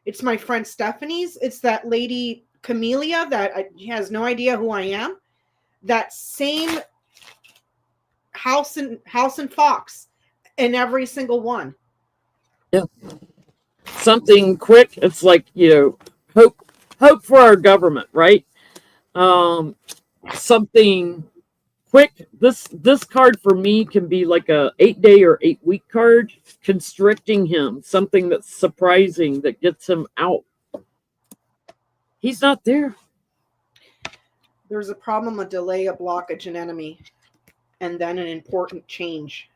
It's my friend Stephanie's. It's that lady Camellia that has no idea who I am. That same House and Fox in every single one. Yeah. Something quick. It's like, hope for our government, right? Something quick. This card for me can be like a 8-day or 8-week card, constricting him, something that's surprising that gets him out. He's not there. There's a problem, a delay, a blockage, an enemy, and then an important change.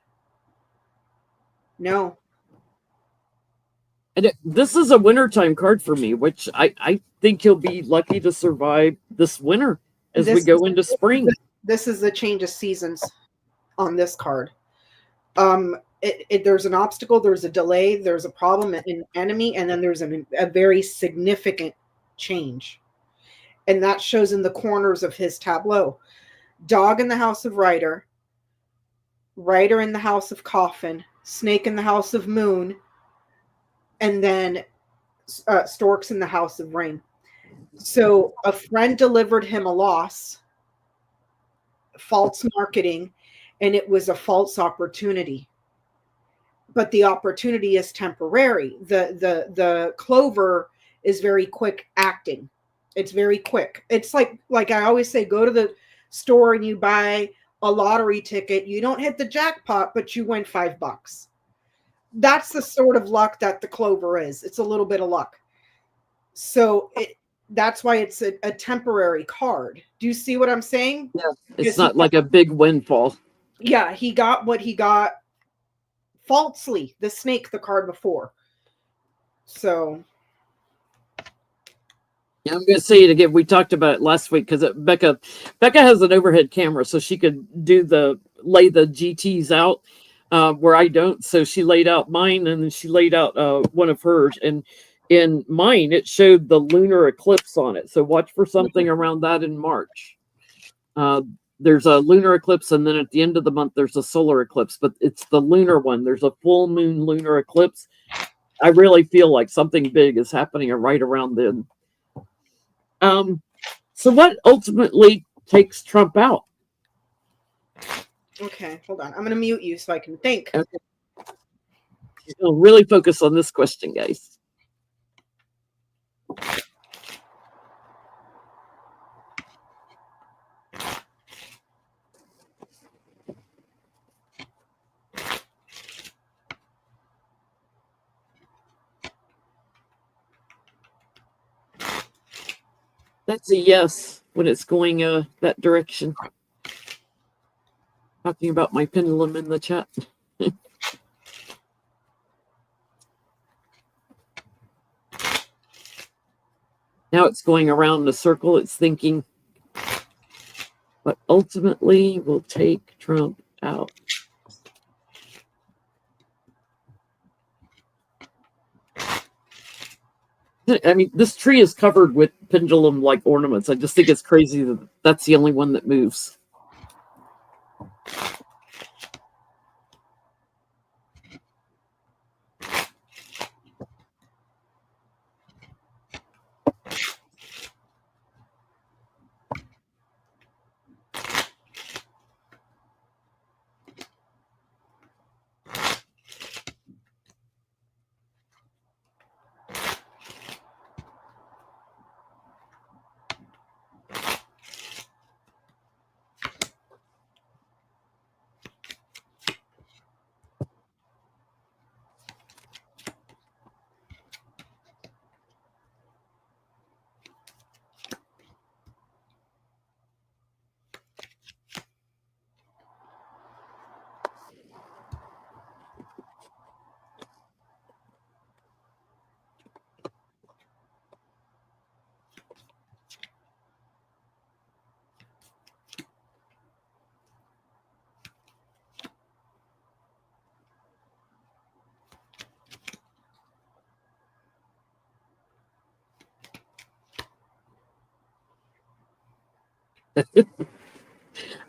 No. And this is a wintertime card for me, which I think he'll be lucky to survive this winter as we go into spring. This is the change of seasons on this card. There's an obstacle, there's a delay, there's a problem, an enemy, and then there's a very significant change. And that shows in the corners of his tableau. Dog in the house of Rider, Rider in the house of Coffin, Snake in the house of Moon, and then Storks in the house of Rain. So a friend delivered him a loss, false marketing, and it was a false opportunity. But the opportunity is temporary. The clover is very quick acting. It's very quick. It's like I always say, go to the store and you buy a lottery ticket. You don't hit the jackpot, but you win $5. That's the sort of luck that the clover is. It's a little bit of luck. So that's why it's a temporary card. Do you see what I'm saying? Yeah, it's not like a big windfall. Yeah, he got what he got falsely. The snake, the card before. So. Yeah, I'm going to say it again. We talked about it last week because Becca has an overhead camera, so she could lay the GTs out where I don't. So she laid out mine, and then she laid out one of hers. And in mine, it showed the lunar eclipse on it. So watch for something around that in March. There's a lunar eclipse, and then at the end of the month, there's a solar eclipse. But it's the lunar one. There's a full moon lunar eclipse. I really feel like something big is happening right around then. So what ultimately takes Trump out? Okay, hold on. I'm going to mute you so I can think. Okay. We'll really focus on this question, guys. That's a yes when it's going that direction. Talking about my pendulum in the chat. Now it's going around the circle. It's thinking, but ultimately will take Trump out. I mean, this tree is covered with pendulum-like ornaments. I just think it's crazy that that's the only one that moves.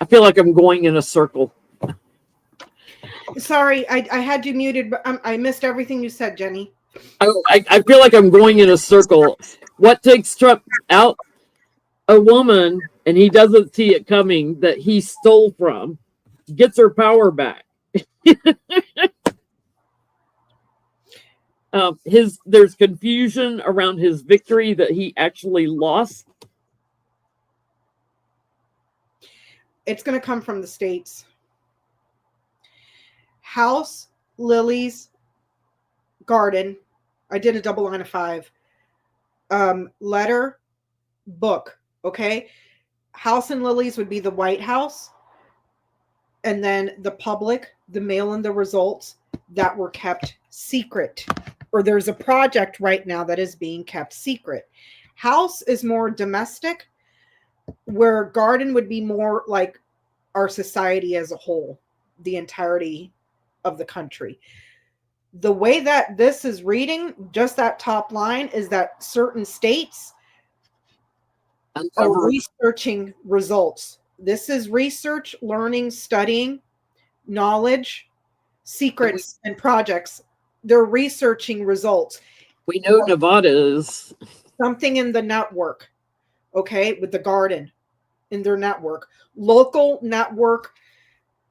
I feel like I'm going in a circle. Sorry, I had you muted, but I missed everything you said, Jenny. I feel like I'm going in a circle. What takes Trump out? A woman, and he doesn't see it coming, that he stole from, gets her power back. There's confusion around his victory that he actually lost. It's going to come from the states. House, Lily's, Garden. I did a double line of 5. Letter, book. Okay. House and Lily's would be the White House. And then the public, the mail and the results that were kept secret. Or there's a project right now that is being kept secret. House is more domestic, where Garden would be more like our society as a whole, the entirety of the country. The way that this is reading, just that top line, is that certain states are researching results. This is research, learning, studying, knowledge, secrets, and projects. They're researching results. We know Nevada is something in the network, okay, with the Garden in their network. Local network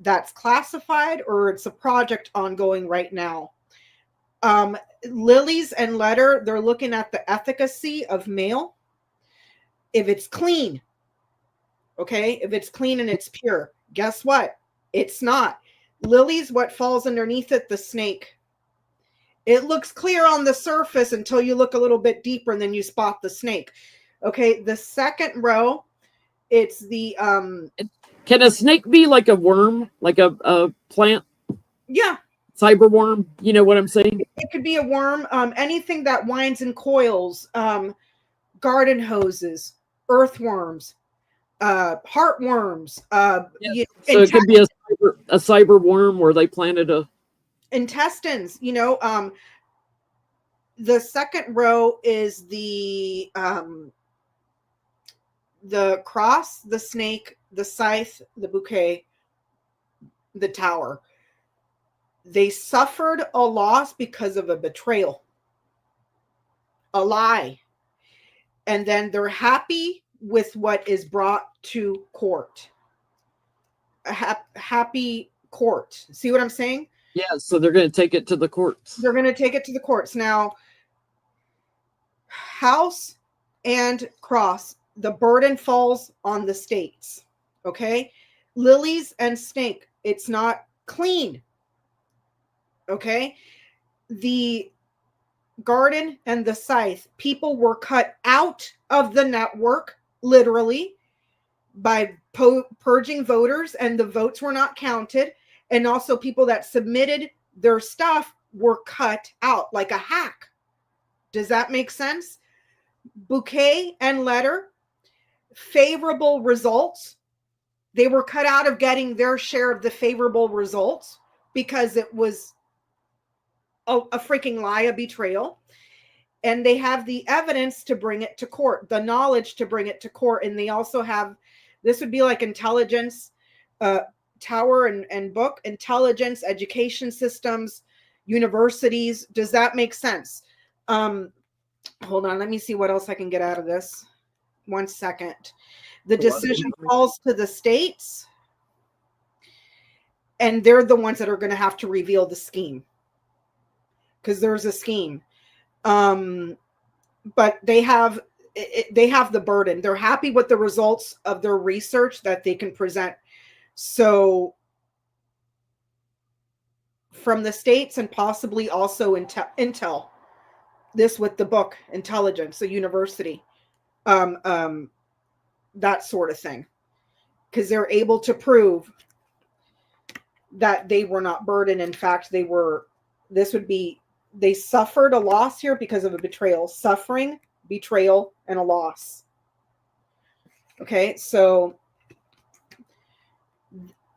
that's classified, or it's a project ongoing right now. Lily's and Letter, they're looking at the efficacy of mail. If it's clean, okay, if it's clean and it's pure, guess what? It's not. Lily's, what falls underneath it? The snake. It looks clear on the surface until you look a little bit deeper and then you spot the snake. Okay, the second row, it's the Can a snake be like a worm, like a plant? Yeah. Cyber worm, you know what I'm saying? It could be a worm, anything that winds and coils, garden hoses, earthworms, heartworms. So it could be a cyber worm where they planted a intestines. The second row is the cross, the snake, the scythe, the bouquet, the tower. They suffered a loss because of a betrayal, a lie. And then they're happy with what is brought to court. A happy court. See what I'm saying? Yeah, so they're going to take it to the courts. They're going to take it to the courts. Now, House and Cross, the burden falls on the states. Okay? Lilies and Snake, it's not clean. Okay? The Garden and the Scythe, people were cut out of the network, literally, by purging voters, and the votes were not counted. And also people that submitted their stuff were cut out like a hack. Does that make sense? Bouquet and Letter, favorable results. They were cut out of getting their share of the favorable results because it was a freaking lie, a betrayal. And they have the evidence to bring it to court, the knowledge to bring it to court. And they also have, this would be like intelligence, tower and book, intelligence, education systems, universities. Does that make sense? Hold on, let me see what else I can get out of this. 1 second. The decision falls to the states, and they're the ones that are going to have to reveal the scheme, because there's a scheme. But they have the burden. They're happy with the results of their research that they can present. So from the states, and possibly also Intel, this with the book, intelligence, a university, that sort of thing, because they're able to prove that they were not burdened. In fact, they suffered a loss here because of a betrayal, suffering, betrayal, and a loss. Okay, so,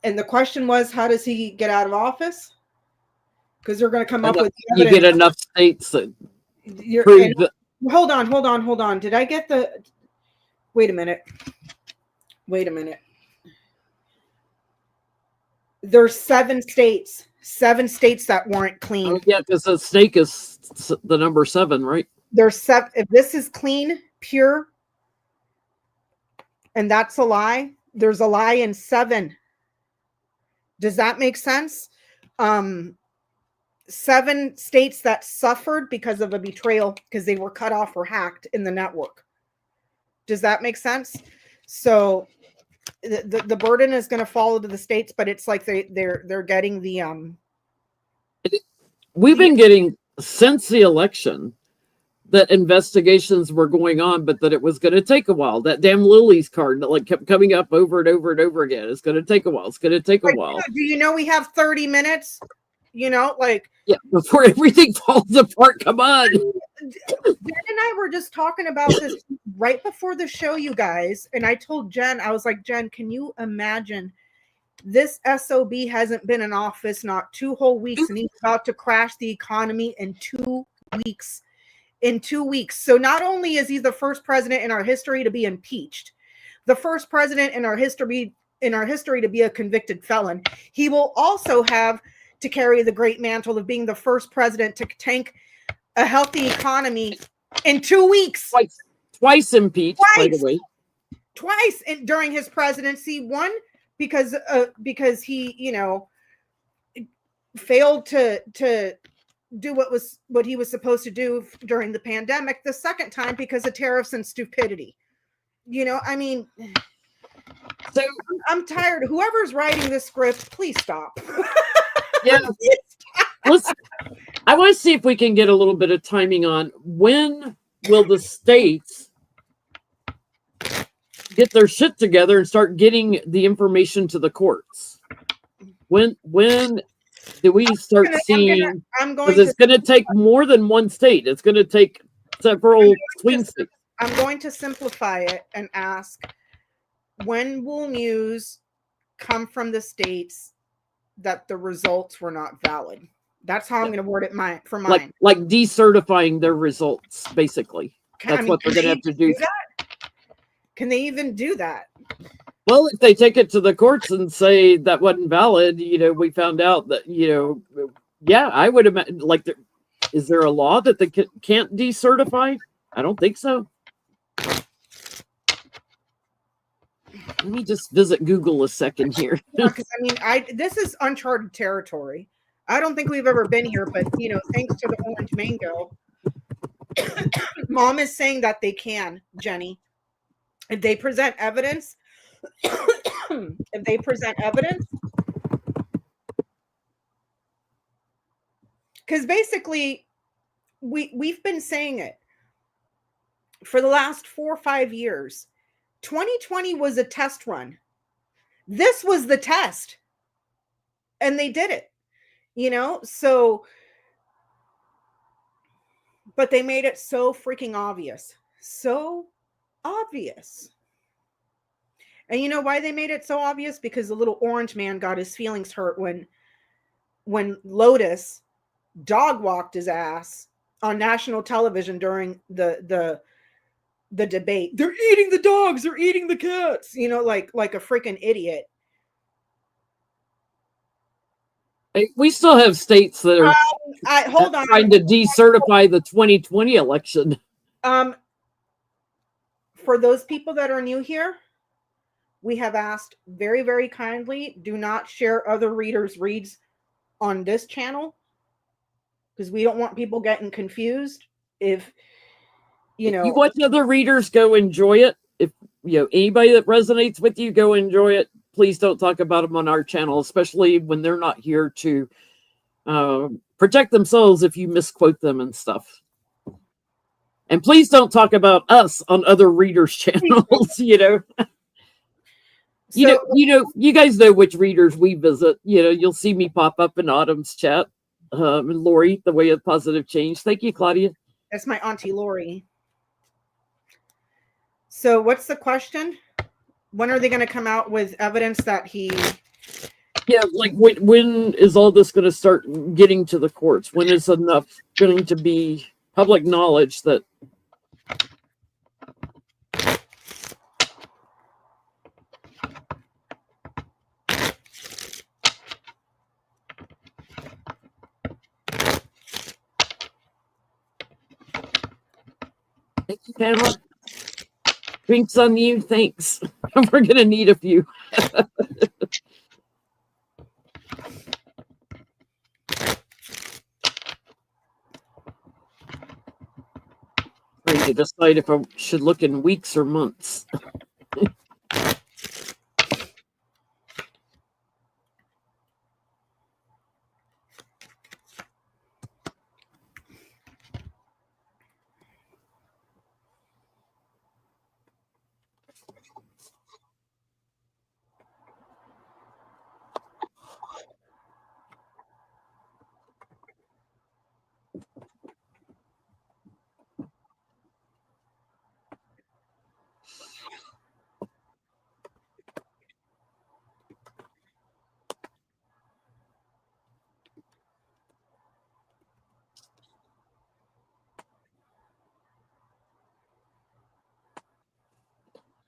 and the question was, how does he get out of office? Because they're going to come up with you get enough states that prove that. Hold on. Did I get wait a minute. Wait a minute. There's 7 states. 7 states that weren't clean. Oh, yeah, because the snake is the number 7, right? There's 7. If this is clean, pure, and that's a lie, there's a lie in 7. Does that make sense? 7 states that suffered because of a betrayal, because they were cut off or hacked in the network. Does that make sense? So the burden is going to fall to the states, but it's like they're getting the We've been getting since the election that investigations were going on, but that it was going to take a while. That damn Lily's card that like kept coming up over and over and over again. It's going to take a while. It's going to take a while. Do you know we have 30 minutes? You know, like, yeah, before everything falls apart. Come on. Jen and I were just talking about this right before the show, you guys. And I told Jen, I was like, Jen, can you imagine this SOB hasn't been in office not 2 whole weeks, and he's about to crash the economy in 2 weeks. In 2 weeks. So not only is he the first president in our history to be impeached, the first president in our history to be a convicted felon, he will also have to carry the great mantle of being the first president to tank a healthy economy in 2 weeks. Twice impeached, by the way. Twice during his presidency. One because he, you know, failed to do what he was supposed to do during the pandemic. The second time because of tariffs and stupidity. You know, I mean, so I'm tired. Whoever's writing this script, please stop. Yeah. I want to see if we can get a little bit of timing on when will the states get their shit together and start getting the information to the courts. When do we start seeing? Because it's going to take more than one state. It's going to take several swing states. I'm going to simplify it and ask, when will news come from the states that the results were not valid? That's how I'm going to word it for mine. Like decertifying their results, basically. That's what they're going to have to do. Can they even do that? Well, if they take it to the courts and say that wasn't valid, you know, we found out that, you know, yeah, I would imagine, like, is there a law that they can't decertify? I don't think so. Let me just visit Google a second here. Yeah, because I mean, this is uncharted territory. I don't think we've ever been here, but you know, thanks to the orange mango, Mom is saying that they can, Jenny. If they present evidence, because basically we've been saying it for the last 4 or 5 years. 2020 was a test run. This was the test. And they did it. You know, so, but they made it so freaking obvious. So obvious. And you know why they made it so obvious? Because the little orange man got his feelings hurt when Lotus dog walked his ass on national television during the debate. They're eating the dogs, they're eating the cats, you know, like a freaking idiot. We still have states that are trying to decertify the 2020 election. For those people that are new here, we have asked very, very kindly, do not share other readers' reads on this channel, because we don't want people getting confused. If you want other readers, go enjoy it. If you know anybody that resonates with you, go enjoy it. Please don't talk about them on our channel, especially when they're not here to protect themselves if you misquote them and stuff. And please don't talk about us on other readers' channels, you know. You guys know which readers we visit. You know, you'll see me pop up in Autumn's chat. And Lori, the Way of Positive Change. Thank you, Claudia. That's my Auntie Lori. So what's the question? When are they going to come out with evidence that he... Yeah, like when is all this going to start getting to the courts? When is enough going to be public knowledge that... Thank you, Pamela. Drinks on you, thanks. We're gonna need a few. Trying to decide if I should look in weeks or months.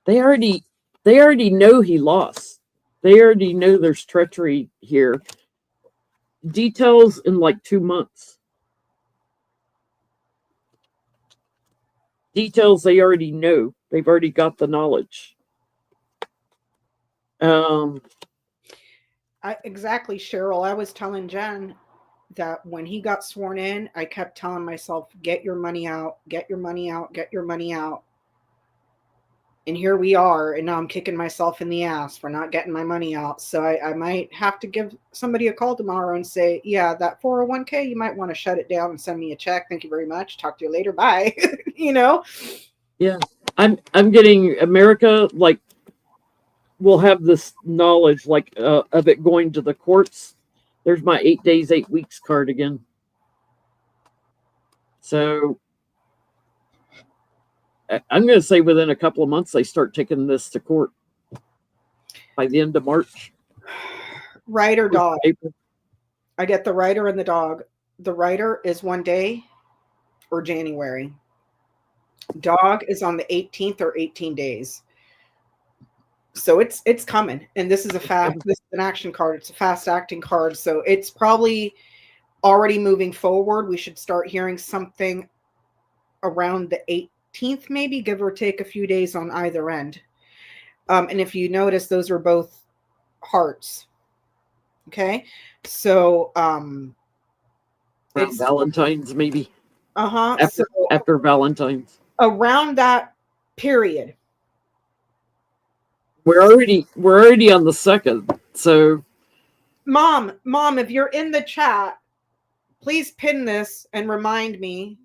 They already know he lost. They already know there's treachery here. Details in like 2 months. Details they already know. They've already got the knowledge. Exactly, Cheryl. I was telling Jen that when he got sworn in, I kept telling myself, get your money out, get your money out, get your money out. And here we are, and now I'm kicking myself in the ass for not getting my money out. So I might have to give somebody a call tomorrow and say, yeah, that 401k, you might want to shut it down and send me a check. Thank you very much. Talk to you later. Bye. Yeah. I'm getting America, like, will have this knowledge, like, of it going to the courts. There's my 8 days, 8 weeks card again. So I'm going to say within a couple of months they start taking this to court by the end of March. Right or dog? April. I get the writer and the dog. The writer is 1 day or January. Dog is on the 18th or 18 days. So it's coming. And this is this is an action card. It's a fast acting card. So it's probably already moving forward. We should start hearing something around the 18th, maybe, give or take a few days on either end. And if you notice, those are both hearts. Okay. So it's Valentine's, maybe. After Valentine's. Around that period. We're already on the 2nd. So Mom, if you're in the chat, please pin this and remind me.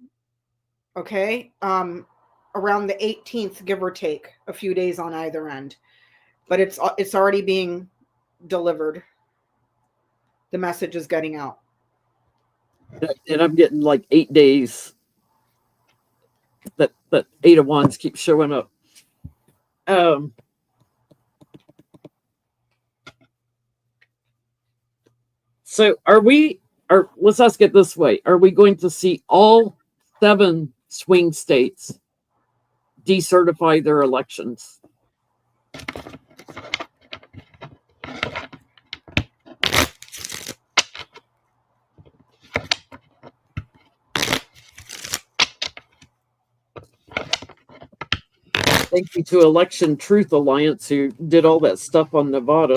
Okay. Around the 18th, give or take a few days on either end. But it's already being delivered. The message is getting out. And I'm getting like 8 days that 8 of Wands keeps showing up. So let's ask it this way. Are we going to see all 7 swing states decertify their elections? Thank you to Election Truth Alliance, who did all that stuff on Nevada.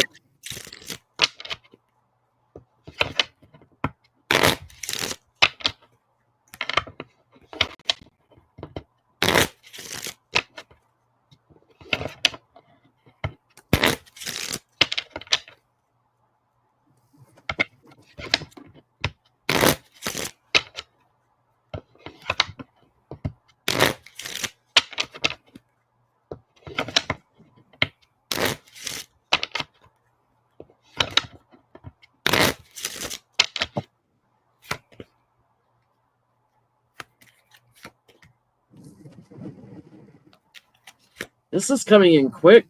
This is coming in quick.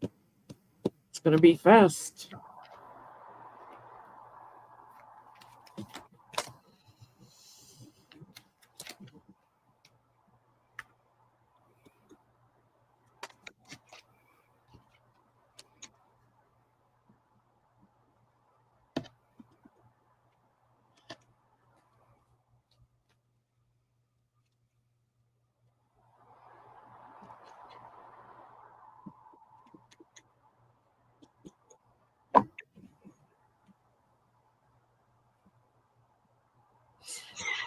It's going to be fast.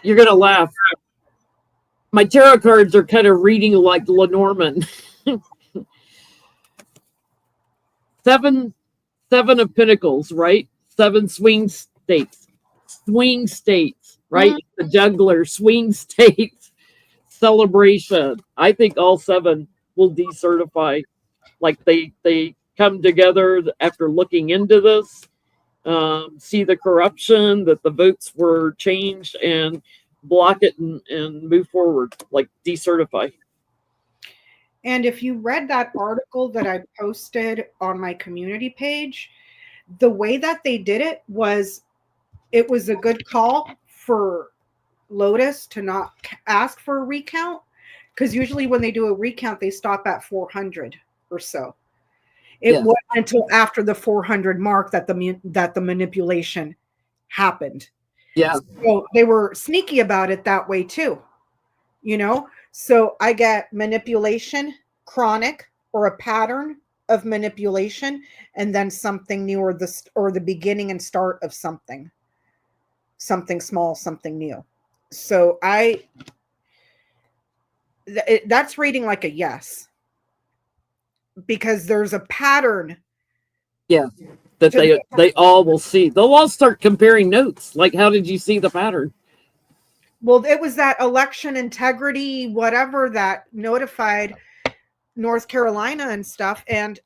You're gonna laugh. My tarot cards are kind of reading like Lenormand. Seven of Pentacles, right? 7 swing states. Swing states, right? Mhm. The juggler, swing states, celebration. I think all 7 will decertify. Like they come together after looking into this, see the corruption, that the votes were changed, and block it and move forward, like decertify. And if you read that article that I posted on my community page, the way that they did it was a good call for Lotus to not ask for a recount, because usually when they do a recount, they stop at 400 or so. It Yeah. wasn't until after the 400 mark that the manipulation happened. Yeah. So they were sneaky about it that way too, you know? So I get manipulation, chronic, or a pattern of manipulation, and then something new, or the beginning and start of something small, something new. So that's reading like a yes, because there's a pattern. Yeah. That they all will see. They'll all start comparing notes. Like, how did you see the pattern? Well, it was that election integrity, whatever, that notified North Carolina and stuff. And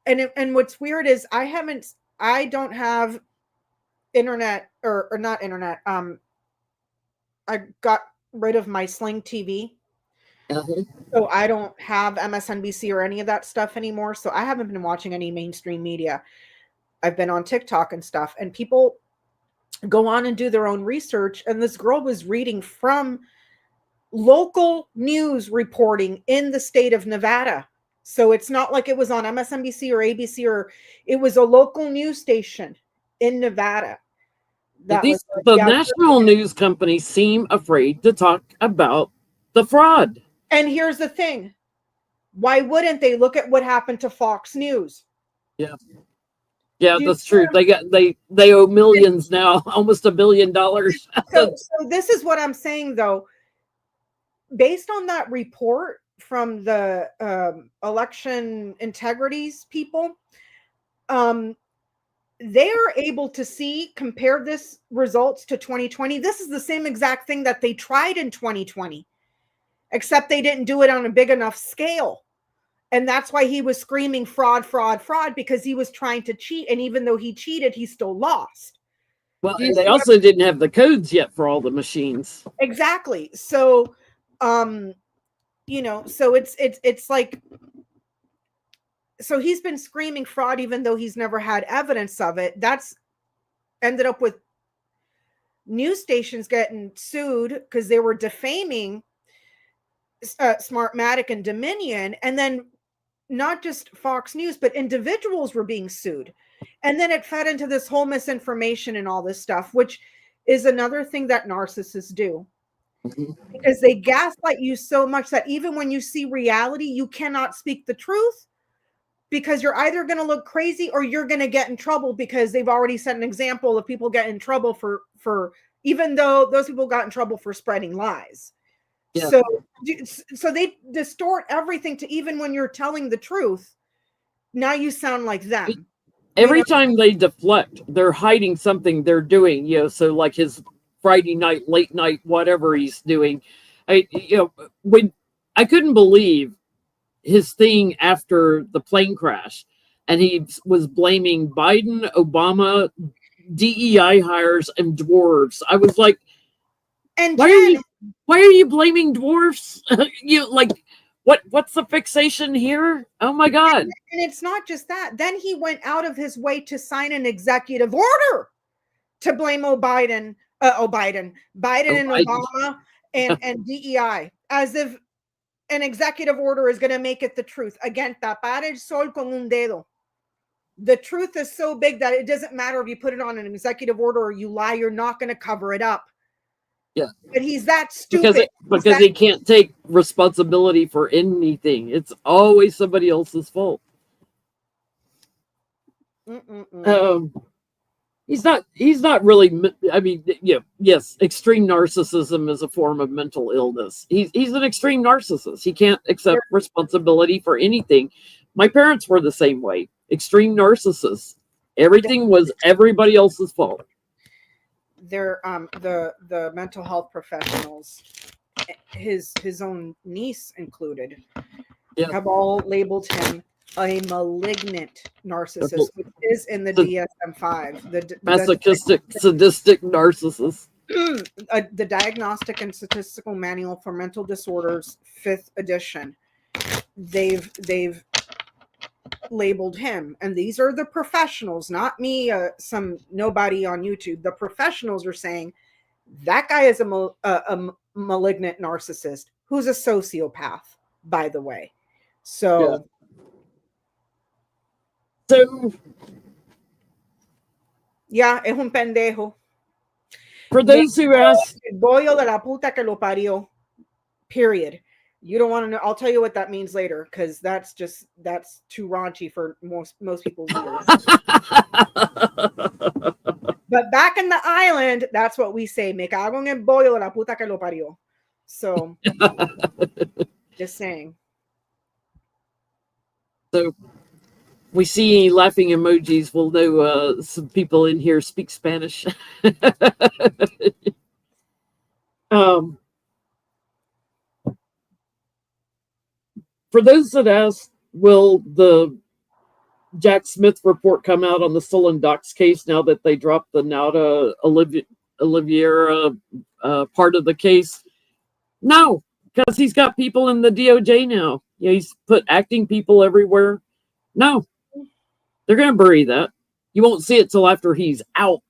what's weird is I don't have internet, or not internet. I got rid of my Sling TV. So I don't have MSNBC or any of that stuff anymore. So I haven't been watching any mainstream media. I've been on TikTok and stuff, and people go on and do their own research. And this girl was reading from local news reporting in the state of Nevada. So it's not like it was on MSNBC or ABC, or it was a local news station in Nevada. The national news companies seem afraid to talk about the fraud. And here's the thing. Why wouldn't they? Look at what happened to Fox News. Yeah. Yeah, that's true. They owe millions now, almost $1 billion. So this is what I'm saying, though. Based on that report from the election integrities people, they are able to compare this results to 2020. This is the same exact thing that they tried in 2020, except they didn't do it on a big enough scale. And that's why he was screaming fraud, fraud, fraud, because he was trying to cheat. And even though he cheated, he still lost. Well, and they also didn't have the codes yet for all the machines. Exactly. So, you know, so it's like, so he's been screaming fraud, even though he's never had evidence of it. That's ended up with news stations getting sued because they were defaming Smartmatic and Dominion. And then not just Fox News, but individuals were being sued. And then it fed into this whole misinformation and all this stuff, which is another thing that narcissists do. Because they gaslight you so much that even when you see reality, you cannot speak the truth, because you're either going to look crazy or you're going to get in trouble, because they've already set an example of people getting in trouble for even though those people got in trouble for spreading lies. Yeah. So they distort everything to, even when you're telling the truth, now you sound like them. Every time they deflect, they're hiding something they're doing, you know, so like his Friday night, late night, whatever he's doing. When I couldn't believe his thing after the plane crash, and he was blaming Biden, Obama, DEI hires, and dwarves. I was like, and why are you blaming dwarfs? What's the fixation here? Oh my God. And it's not just that. Then he went out of his way to sign an executive order to blame Biden and Obama and DEI, as if an executive order is going to make it the truth. Again, tapar el sol con un dedo. The truth is so big that it doesn't matter if you put it on an executive order or you lie, you're not going to cover it up. Yeah. But he's that stupid. Because he can't take responsibility for anything. It's always somebody else's fault. He's not really. I mean, yeah, yes, extreme narcissism is a form of mental illness. He's an extreme narcissist. He can't accept responsibility for anything. My parents were the same way. Extreme narcissists. Everything was everybody else's fault. They're the mental health professionals, his own niece included, Yeah. have all labeled him a malignant narcissist, which is in the DSM-5, Masochistic, sadistic narcissist. the Diagnostic and Statistical Manual for Mental Disorders, 5th edition. They've labeled him, and these are the professionals, not me, some nobody on YouTube. The professionals are saying that guy is a malignant narcissist who's a sociopath, by the way. So yeah, es un pendejo. For those who ask, bollo de la puta que lo parió. Period. You don't want to know. I'll tell you what that means later, because that's too raunchy for most people's ears. But back in the island, that's what we say. Me cago en el bollo de la puta que lo parió. So, just saying. So, we see laughing emojis. We'll know some people in here speak Spanish. For those that ask, will the Jack Smith report come out on the Stolen Docs case now that they dropped the Nauta Oliveira part of the case? No, because he's got people in the DOJ now. Yeah, he's put acting people everywhere. No, they're going to bury that. You won't see it till after he's out.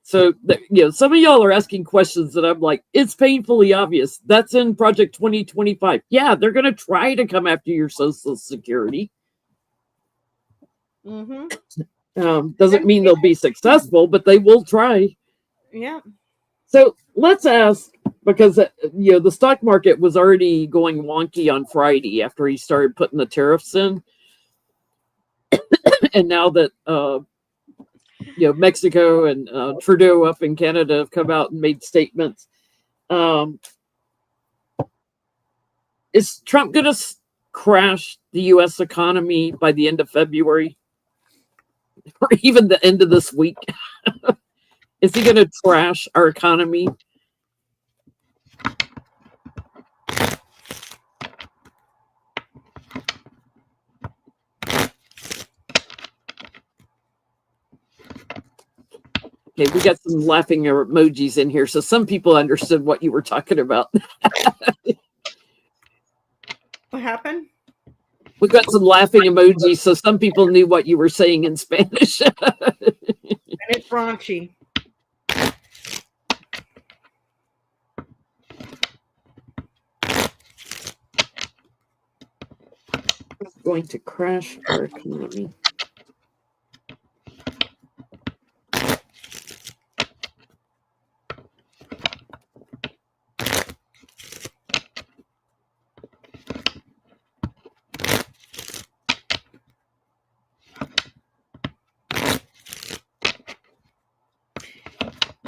So, some of y'all are asking questions that I'm like, it's painfully obvious. That's in Project 2025. Yeah, they're going to try to come after your Social Security. Doesn't mean they'll be successful, but they will try. Yeah. So let's ask, because the stock market was already going wonky on Friday after he started putting the tariffs in, and now that Mexico and Trudeau up in Canada have come out and made statements. Is Trump going to crash the U.S. economy by the end of February, or even the end of this week? Is he going to trash our economy? Okay, we got some laughing emojis in here, so some people understood what you were talking about. What happened? We got some laughing emojis, so some people knew what you were saying in Spanish. And it's raunchy. Going to crash our economy.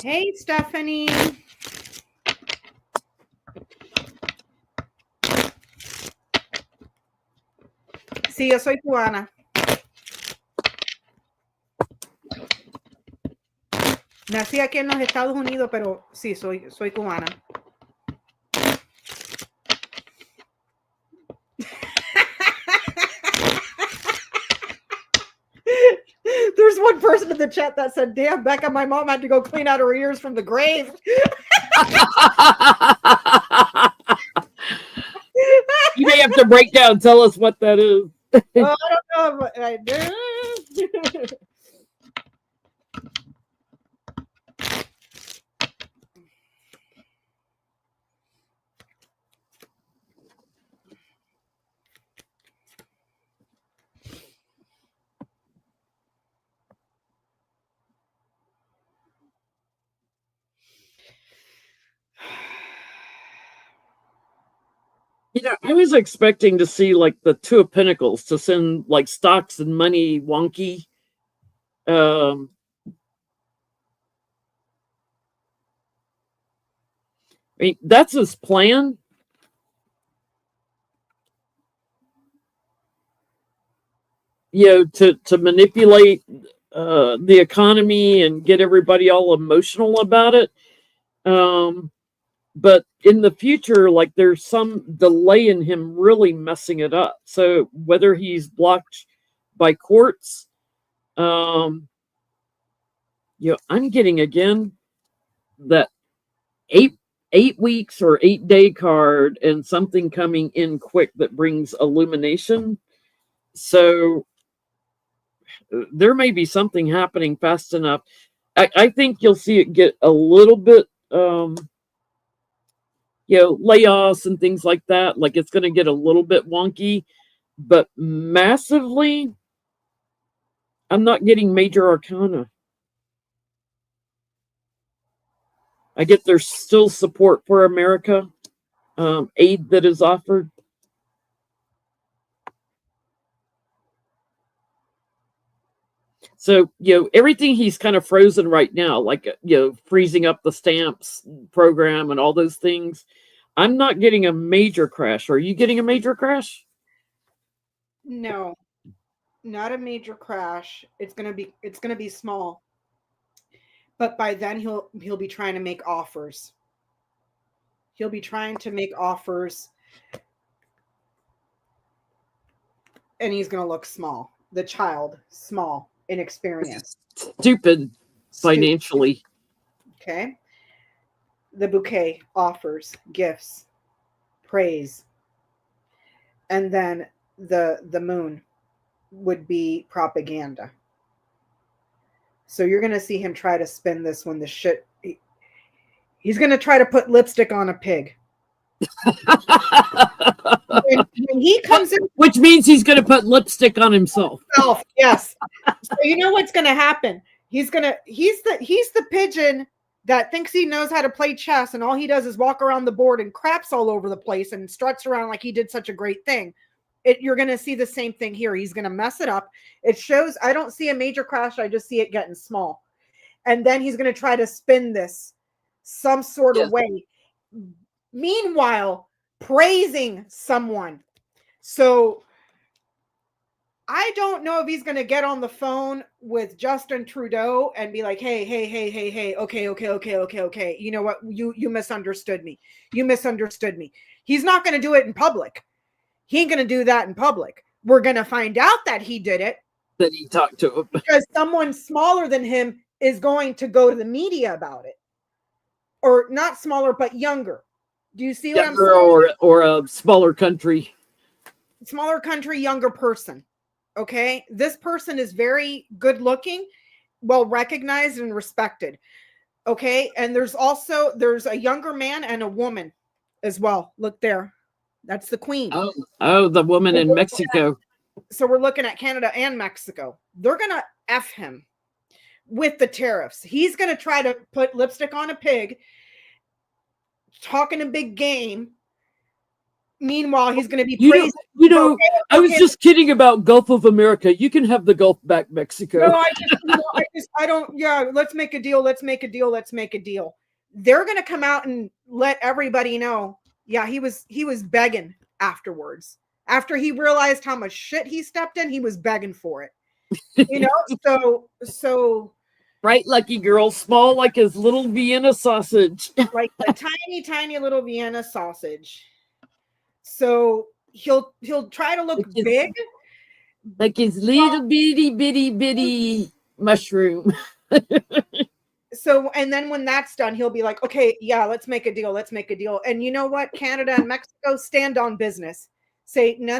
Hey, Stephanie. Sí, yo soy cubana. Nací aquí en los Estados Unidos, pero sí, soy cubana. There's one person in the chat that said, damn, Becca, my mom had to go clean out her ears from the grave. You may have to break down, tell us what that is. Oh, I don't know, but I do. I was expecting to see like the Two of Pentacles to send like stocks and money wonky. Um, I mean, that's his plan. To manipulate the economy and get everybody all emotional about it. But in the future, like there's some delay in him really messing it up. So whether he's blocked by courts, I'm getting again that eight 8 weeks or 8 day card and something coming in quick that brings illumination. So there may be something happening fast enough. I think you'll see it get a little bit layoffs and things like that. Like it's going to get a little bit wonky, but massively, I'm not getting major arcana. I get there's still support for America, aid that is offered. So, everything he's kind of frozen right now, like, freezing up the stamps program and all those things. I'm not getting a major crash. Are you getting a major crash? No, not a major crash. It's gonna be small. But by then he'll be trying to make offers. He'll be trying to make offers, and he's gonna look small. The child, small, inexperienced, stupid financially. Okay. The bouquet, offers, gifts, praise, and then the moon would be propaganda. So you're going to see him try to spin this when the shit. He's going to try to put lipstick on a pig. when he comes in, which means he's going to put lipstick on himself. Yes. So you know what's going to happen? He's the pigeon that thinks he knows how to play chess, and all he does is walk around the board and craps all over the place and struts around like he did such a great thing. You're going to see the same thing here. He's going to mess it up. It shows, I don't see a major crash. I just see it getting small. And then he's going to try to spin this some sort of way. Meanwhile, praising someone. So I don't know if he's going to get on the phone with Justin Trudeau and be like, hey, okay. You know what? You misunderstood me. You misunderstood me. He's not going to do it in public. He ain't going to do that in public. We're going to find out that he did it. That he talked to him. Because someone smaller than him is going to go to the media about it. Or not smaller, but younger. Do you see what I'm saying? Or a smaller country. Smaller country, younger person. Okay, this person is very good looking, well recognized and respected. Okay, and there's a younger man and a woman as well. Look there, that's the queen. Oh, the woman in Mexico. So we're looking at Canada and Mexico. They're gonna F him with the tariffs. He's gonna try to put lipstick on a pig, talking a big game. Meanwhile, he's going to be praising. I was just kidding about Gulf of America. You can have the Gulf back, Mexico. No, I don't. Yeah, let's make a deal. Let's make a deal. Let's make a deal. They're going to come out and let everybody know. Yeah, he was begging afterwards. After he realized how much shit he stepped in, he was begging for it. So. Right, lucky girl, small like his little Vienna sausage. Like a tiny, tiny little Vienna sausage. So he'll try to look big, like his little bitty mushroom. So, and then when that's done, he'll be like, okay, yeah, let's make a deal. Let's make a deal. And you know what? Canada and Mexico stand on business. Say, no,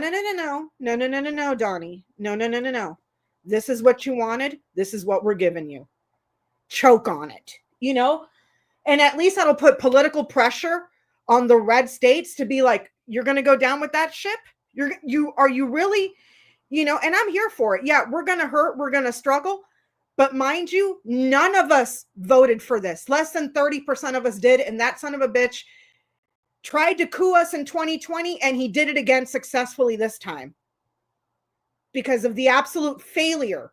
Donnie. No. This is what you wanted. This is what we're giving you. Choke on it, and at least that'll put political pressure on the red states to be like, you're going to go down with that ship. Are you really, and I'm here for it. Yeah, we're going to hurt. We're going to struggle. But mind you, none of us voted for this. Less than 30% of us did. And that son of a bitch tried to coup us in 2020, and he did it again successfully this time because of the absolute failure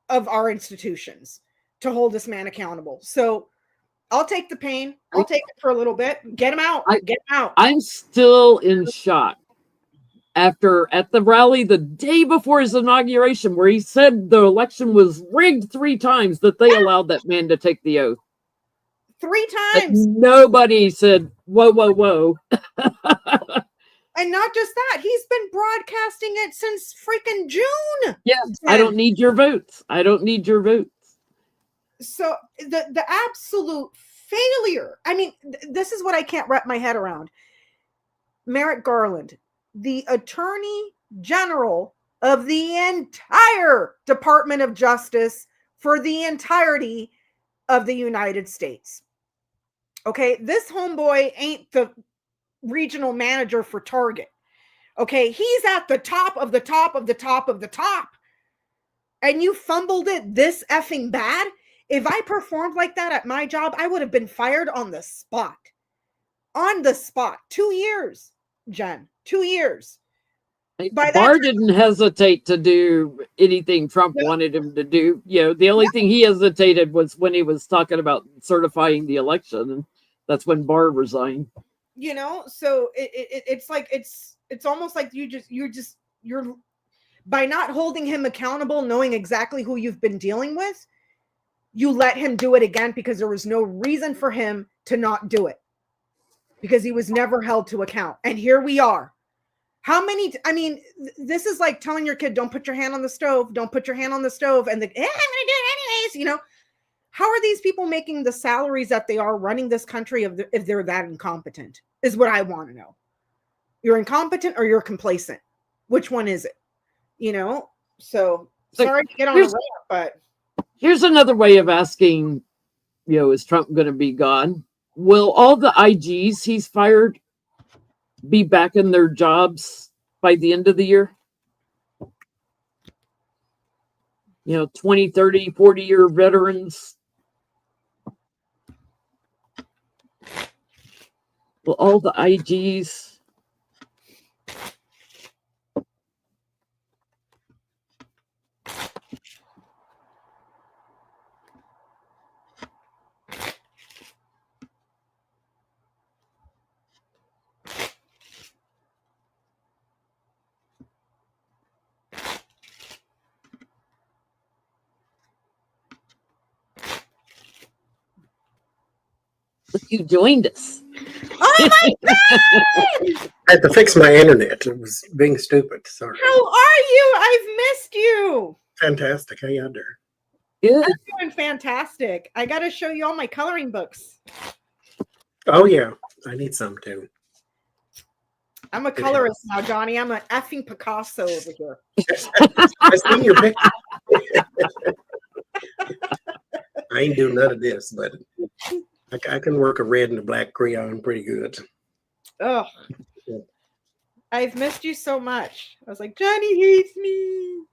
of our institutions to hold this man accountable. So I'll take the pain. I'll take it for a little bit. Get him out. Get him out. I'm still in shock. After at the rally the day before his inauguration, where he said the election was rigged 3 times, that they allowed that man to take the oath. 3 But times. nobody said, whoa, whoa, whoa. And not just that, he's been broadcasting it since freaking June. Yeah, I don't need your votes. I don't need your votes. So the absolute failure. I mean, this is what I can't wrap my head around. Merrick Garland, the Attorney General of the entire Department of Justice for the entirety of the United States. Okay, this homeboy ain't the regional manager for Target. Okay, he's at the top of the top of the top of the top. And you fumbled it this effing bad? If I performed like that at my job, I would have been fired on the spot. On the spot. 2 years, Jen. 2 years. Barr didn't hesitate to do anything Trump wanted him to do. You know, the only thing he hesitated was when he was talking about certifying the election, and that's when Barr resigned. You know, so it's like it's almost like you're by not holding him accountable, knowing exactly who you've been dealing with, you let him do it again because there was no reason for him to not do it because he was never held to account. And here we are. How many, I mean, this is like telling your kid, don't put your hand on the stove, don't put your hand on the stove. And I'm going to do it anyways, you know. How are these people making the salaries that they are running this country if they're that incompetent is what I want to know. You're incompetent or you're complacent. Which one is it? You know? So sorry to get on a rant, but. Here's another way of asking, you know, is Trump going to be gone? Will all the IGs he's fired be back in their jobs by the end of the year? You know, 20, 30, 40-year veterans. Will all the IGs... You joined us. Oh my God! I had to fix my internet. It was being stupid. Sorry. How are you? I've missed you. Fantastic. How you doing? Good. I'm doing fantastic. I got to show you all my coloring books. Oh, yeah. I need some too. I'm a colorist now, Johnny. I'm an effing Picasso over here. I seen your picture. I ain't doing none of this, but I can work a red and a black crayon pretty good. Oh, I've missed you so much. I was like, Johnny hates me.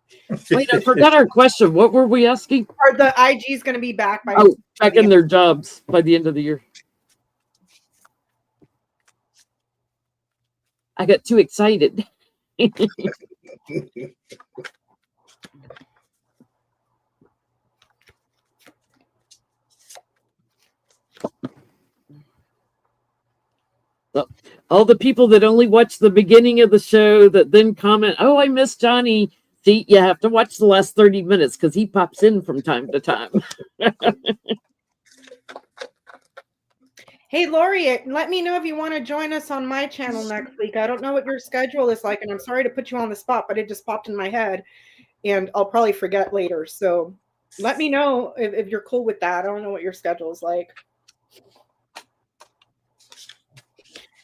Wait, I forgot our question. What were we asking? Are the IGs going to be back by? Oh, back in their jobs by the end of the year. I got too excited. All the people that only watch the beginning of the show that then comment, oh, I miss Johnny. See, you have to watch the last 30 minutes because he pops in from time to time. Hey, Lori, let me know if you want to join us on my channel next week. I don't know what your schedule is like, and I'm sorry to put you on the spot, but it just popped in my head, and I'll probably forget later. So let me know if you're cool with that. I don't know what your schedule is like.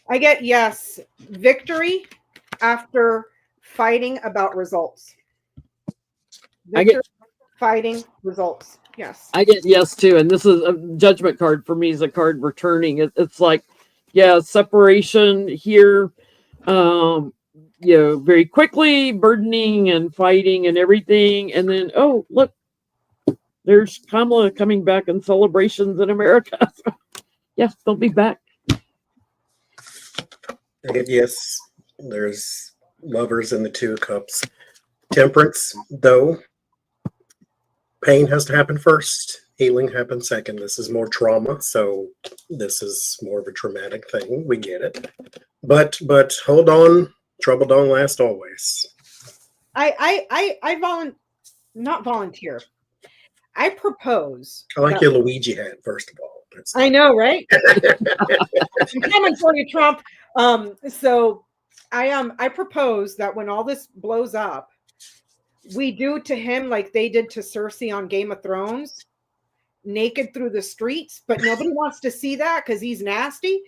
I get yes, victory after fighting about results. Victory, fighting results. Yes. I get yes too, and this is a judgment card for me. Is a card returning. It's like, yeah, separation here. You know, very quickly, burdening and fighting and everything, and then oh look, there's Kamala coming back and celebrations in America. Yes, they'll be back. Yes, there's lovers in the 2 cups. Temperance, though, pain has to happen first. Healing happens second. This is more trauma, so this is more of a traumatic thing. We get it. But hold on. Trouble don't last always. Not volunteer. I propose. I like your Luigi hat, first of all. I know, right? I'm coming for you, Trump. So I propose that when all this blows up, we do to him like they did to Cersei on Game of Thrones, naked through the streets, but nobody wants to see that because he's nasty.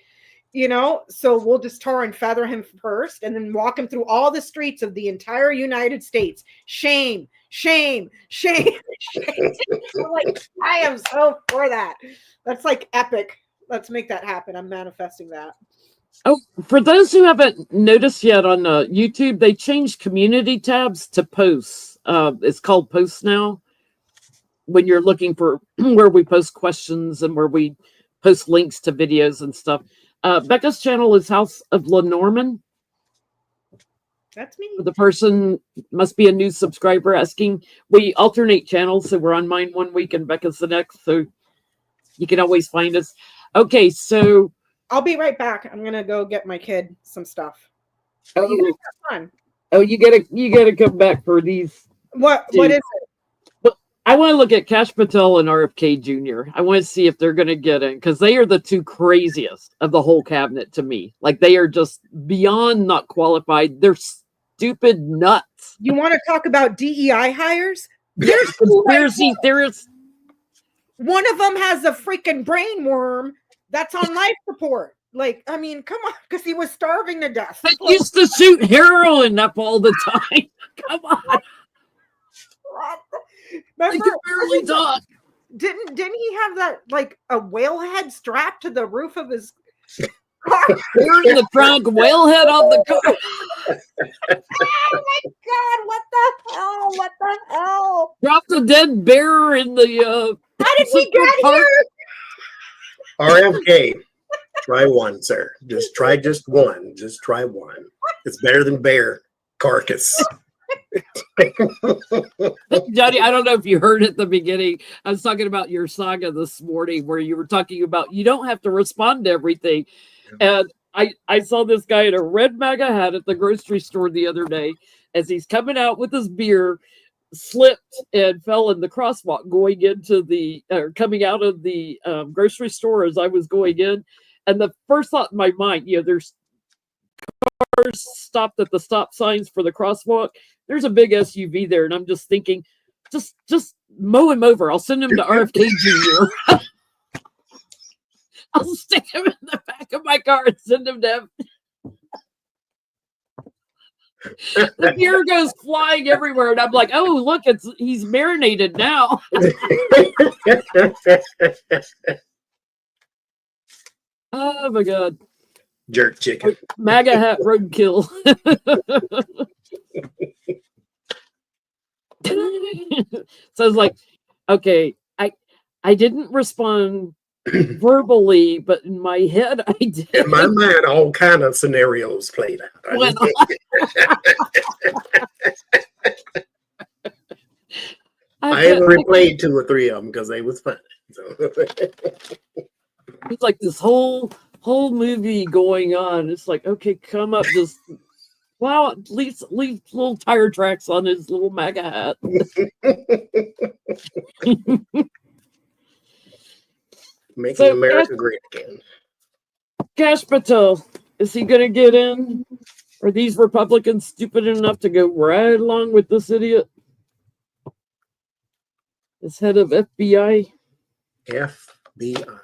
So we'll just tar and feather him first and then walk him through all the streets of the entire United States. Shame, shame, shame, shame. Like, I am so for that. That's like epic. Let's make that happen. I'm manifesting that. Oh, for those who haven't noticed yet on YouTube, they changed community tabs to posts. It's called posts now. When you're looking for where we post questions and where we post links to videos and stuff. Becca's channel is House of Lenormand. That's me. The person must be a new subscriber asking. We alternate channels, so we're on mine one week and Becca's the next, so you can always find us. Okay, so I'll be right back. I'm gonna go get my kid some stuff. Oh, you fun. Oh, you gotta come back for these. What is it? I want to look at Cash Patel and RFK Jr. I want to see if they're going to get in because they are the 2 craziest of the whole cabinet to me. Like, they are just beyond not qualified. They're stupid nuts. You want to talk about DEI hires? There's conspiracy theorists. One of them has a freaking brain worm that's on life support. Like, I mean, come on, because he was starving to death. They used to shoot heroin up all the time. Come on. Remember, I can barely talk. Didn't he have that like a whale head strapped to the roof of his car? We're in the trunk, whale head on the car. Oh my God! What the hell? What the hell? Dropped a dead bear in the. How did we get here? RFK, try one, sir. Just try one. Just try one. It's better than bear carcass. Johnny, I don't know if you heard at the beginning. I was talking about your saga this morning where you were talking about you don't have to respond to everything. And I saw this guy in a red MAGA hat at the grocery store the other day as he's coming out with his beer, slipped and fell in the crosswalk going into the coming out of the grocery store as I was going in. And the first thought in my mind, there's cars stopped at the stop signs for the crosswalk. There's a big SUV there, and I'm just thinking, just mow him over. I'll send him to RFK Jr. I'll stick him in the back of my car and send him to him. The beer goes flying everywhere, and I'm like, oh, look, he's marinated now. Oh my God. Jerk chicken. MAGA hat roadkill. So I was like, okay, I didn't respond verbally, but in my head I did. In my mind, all kind of scenarios played out. I even replayed 2 or 3 of them because they was fun. So. It's like this whole movie going on. It's like, okay, come up, just wow, at least leave little tire tracks on his little MAGA hat. Making America great again. Cash Patel, is he going to get in? Are these Republicans stupid enough to go right along with this idiot? This head of FBI? FBI.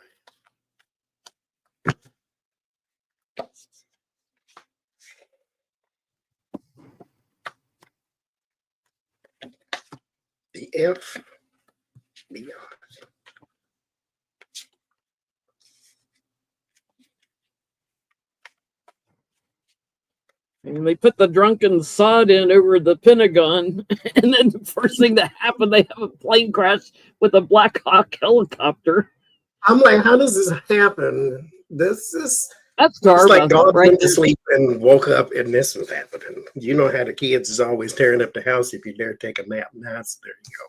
The FBI. And they put the drunken sod in over the Pentagon, and then the first thing that happened, they have a plane crash with a Black Hawk helicopter. I'm like, how does this happen? This is That's It's like Darba God right went to there. sleep and woke up and this was happening. You know how the kids is always tearing up the house if you dare take a nap. That's there you go.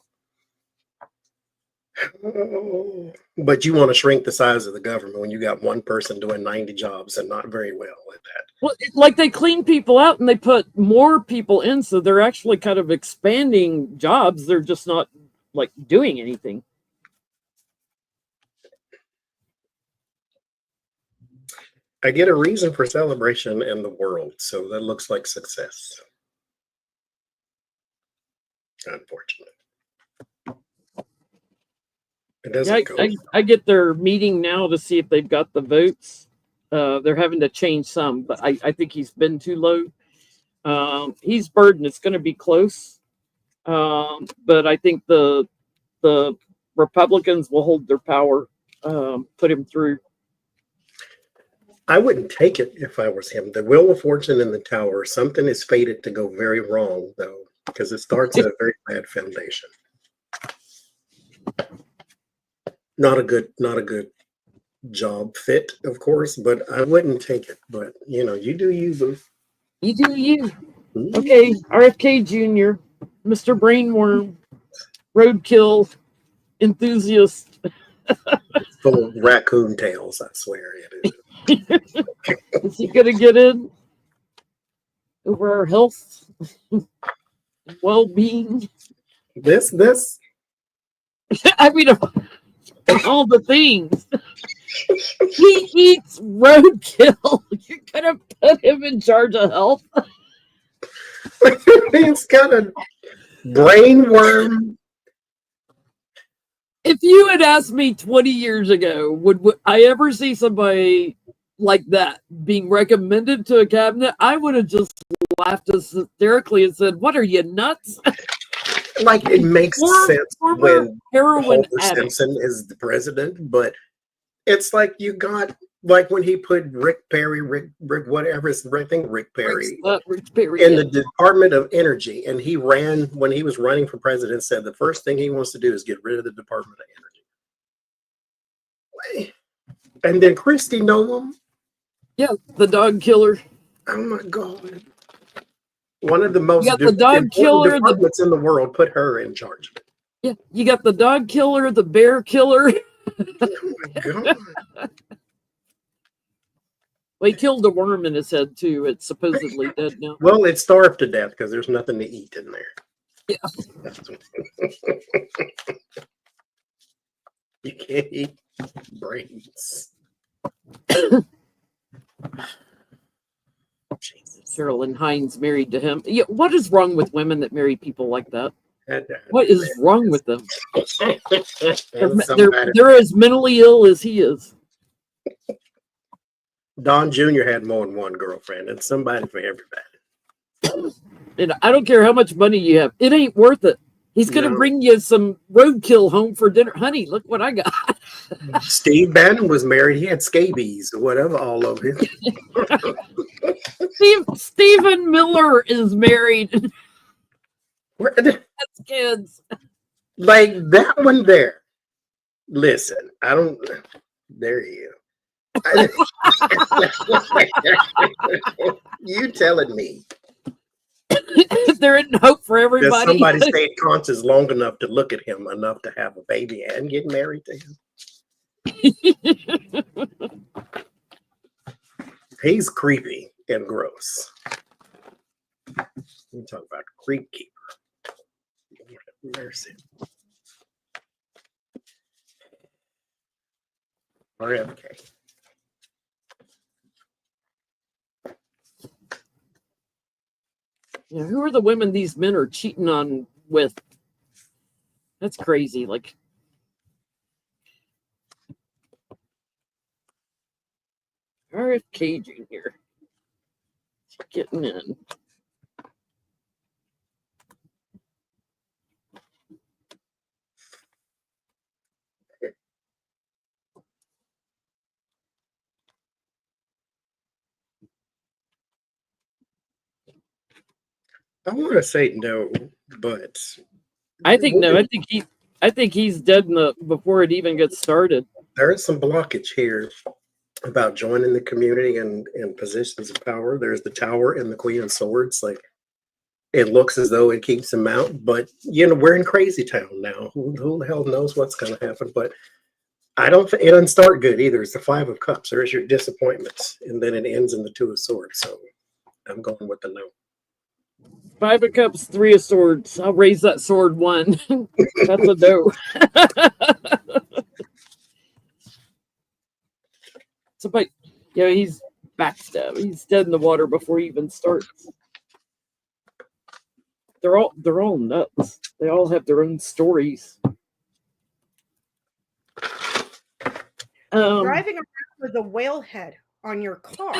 Oh, but you want to shrink the size of the government when you got one person doing 90 jobs and not very well at that. Well, like they clean people out and they put more people in, so they're actually kind of expanding jobs. They're just not like doing anything. I get a reason for celebration in the world, so that looks like success. Unfortunately. It doesn't go. I get their meeting now to see if they've got the votes. They're having to change some, but I think he's been too low. He's burdened. It's going to be close, but I think the Republicans will hold their power, put him through. I wouldn't take it if I was him. The Wheel of Fortune in the Tower, something is fated to go very wrong, though, because it starts at a very bad foundation. Not a good job fit, of course, but I wouldn't take it. But you know, you do you, boo. You do you. Okay, RFK Jr., Mr. Brainworm, roadkill enthusiast. Full of raccoon tails, I swear it is. Is he going to get in over our health, well-being? This I mean, all the things. He eats roadkill. You're going to put him in charge of health? He's got a brainworm. If you had asked me 20 years ago, would I ever see somebody like that being recommended to a cabinet, I would have just laughed hysterically and said, "What are you, nuts?" Like it makes sense when heroin Homer addict. Simpson is the president, but it's like you got like when he put Rick Perry, Rick whatever his I think Rick Perry Rick Perry in the Department of Energy, and he ran when he was running for president. Said the first thing he wants to do is get rid of the Department of Energy. And then Christie Nolan. Yeah, the dog killer. Oh my God. One of the most the dog killer, departments in the world put her in charge of it. Yeah, you got the dog killer, the bear killer. Oh my God. Well, he killed a worm in his head too. It's supposedly dead now. Well, it starved to death because there's nothing to eat in there. Yeah. You can't eat brains. Jesus. Carolyn Hines married to him. Yeah, what is wrong with women that marry people like that? What is wrong with them? They're as mentally ill as he is. Don Jr. had more than one girlfriend, and somebody for everybody. And I don't care how much money you have, it ain't worth it. He's going to bring you some roadkill home for dinner. Honey, look what I got. Steve Bannon was married. He had scabies or whatever all over him. Stephen Miller is married. That's kids. Like that one there. Listen, I don't. There you go. You telling me there isn't hope for everybody? that somebody stayed conscious long enough to look at him enough to have a baby and get married to him? He's creepy and gross. You talk about creep keeper. Mercy. RFK. Yeah, who are the women these men are cheating on with? That's crazy. Like, RFK Jr. getting in. I want to say no, but I think no. I think he's dead before it even gets started. there is some blockage here. about joining the community and in positions of power. There's the Tower and the Queen of Swords. Like, it looks as though it keeps him out, but we're in crazy town now. Who the hell knows what's going to happen? But I don't think it doesn't start good either. It's the Five of Cups. There's your disappointments, and then it ends in the Two of Swords. So I'm going with the no. 5 of Cups, 3 of Swords. I'll raise that sword 1. That's a no. Somebody, he's backstabbed. He's dead in the water before he even starts. They're all nuts. They all have their own stories. Driving around with a whale head on your car.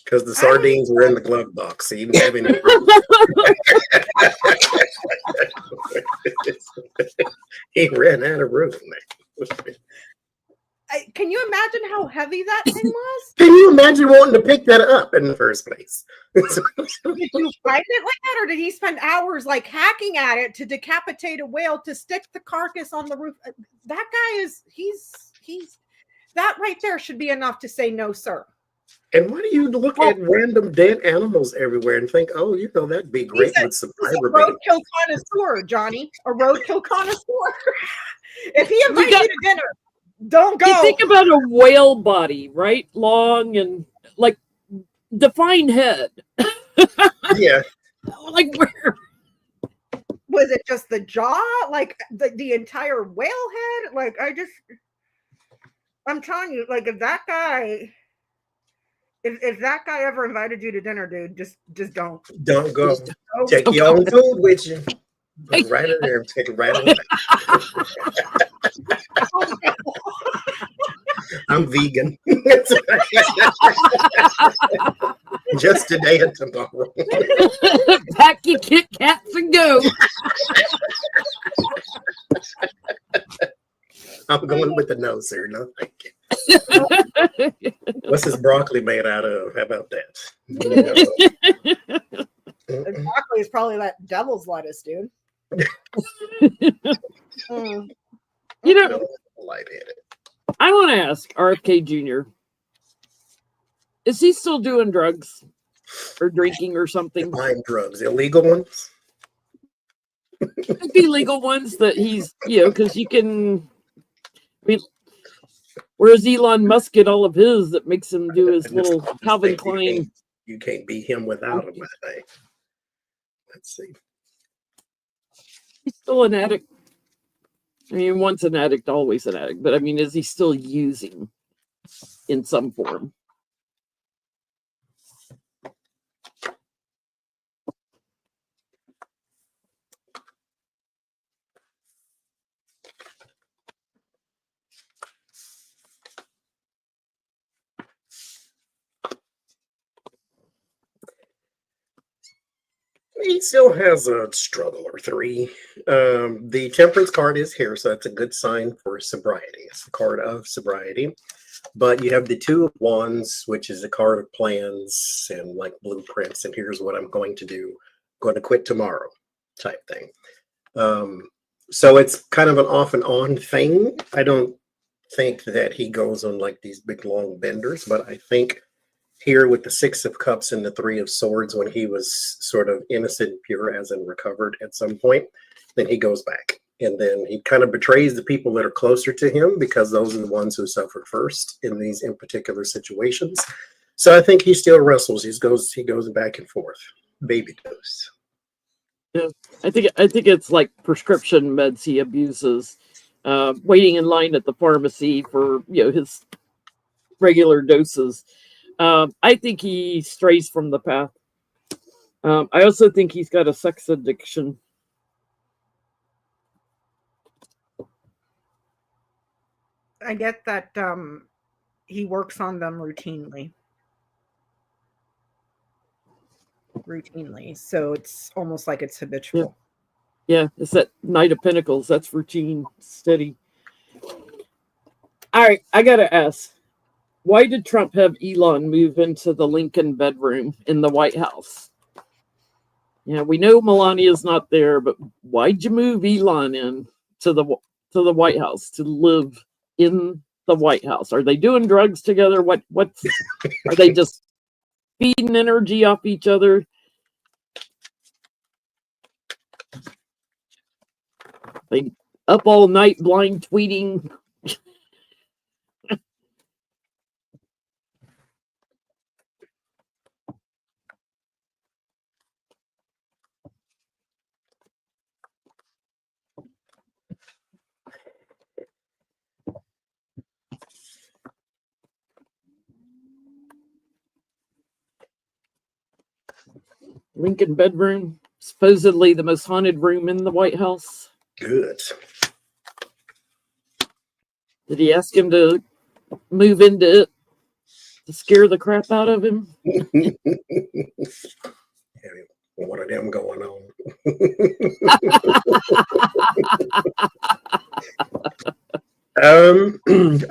Because the sardines were in the glove box. So you didn't have any. He ran out of room. Can you imagine how heavy that thing was? Can you imagine wanting to pick that up in the first place? Did you find it like that, or did he spend hours like hacking at it to decapitate a whale to stick the carcass on the roof? That guy he's that right there should be enough to say no, sir. And why do you look at random dead animals everywhere and think, oh, that'd be great with some fiber? Roadkill connoisseur, Johnny. A roadkill connoisseur. If he invites you to dinner, don't go. You think about a whale body, right? Long and like defined head. Yeah. Like where? Was it just the jaw? Like the entire whale head? Like I'm telling you, like if that guy ever invited you to dinner, dude, just don't. Don't go. Take your own food with you. Right in there. Take it right away. I'm vegan. Just today and tomorrow. Pack your Kit Kats and go. I'm going with the no, sir. No, thank you. What's this broccoli made out of? How about that? Broccoli is probably that devil's lettuce, dude. Lightheaded. I want to ask RFK Jr. Is he still doing drugs or drinking or something? Buying drugs, illegal ones. Could be legal ones that he's, because you can. I mean, where's Elon Musk get all of his that makes him do his little Calvin Klein? You can't beat him without him, I think. Let's see. He's still an addict. I mean, once an addict, always an addict. But I mean, is he still using in some form? He still has a struggle or 3. The temperance card is here, so that's a good sign for sobriety. It's the card of sobriety. But you have the 2 of Wands, which is a card of plans and like blueprints. And here's what I'm going to do. I'm going to quit tomorrow type thing. So it's kind of an off and on thing. I don't think that he goes on like these big long benders, but I think here with the 6 of Cups and the 3 of Swords, when he was sort of innocent, pure, as in recovered at some point, then he goes back. And then he kind of betrays the people that are closer to him because those are the ones who suffer first in these in particular situations. So I think he still wrestles. He goes back and forth. Baby dose. Yeah, I think it's like prescription meds he abuses, waiting in line at the pharmacy for his regular doses. I think he strays from the path. I also think he's got a sex addiction. I get that he works on them routinely. So it's almost like it's habitual. Yeah, it's that Knight of Pentacles. That's routine, steady. All right, I gotta ask. Why did Trump have Elon move into the Lincoln bedroom in the White House? Yeah, we know Melania's not there, but why'd you move Elon in to the to the White House to live in the White House? Are they doing drugs together? What's are they just feeding energy off each other? They up all night blind tweeting. Lincoln bedroom, supposedly the most haunted room in the White House. Good. Did he ask him to move into it to scare the crap out of him? One of them going on.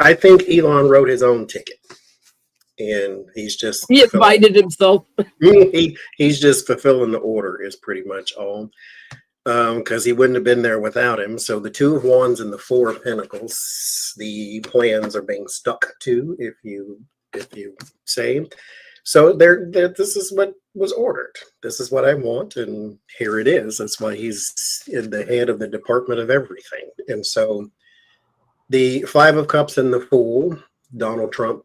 I think Elon wrote his own ticket, and he's just He invited himself. He's just fulfilling the order is pretty much all, because he wouldn't have been there without him. So the Two of Wands and the Four of Pentacles, the plans are being stuck to, if you say. So this is what was ordered. This is what I want, and here it is. That's why he's in the head of the Department of Everything. And so the Five of Cups and the Fool, Donald Trump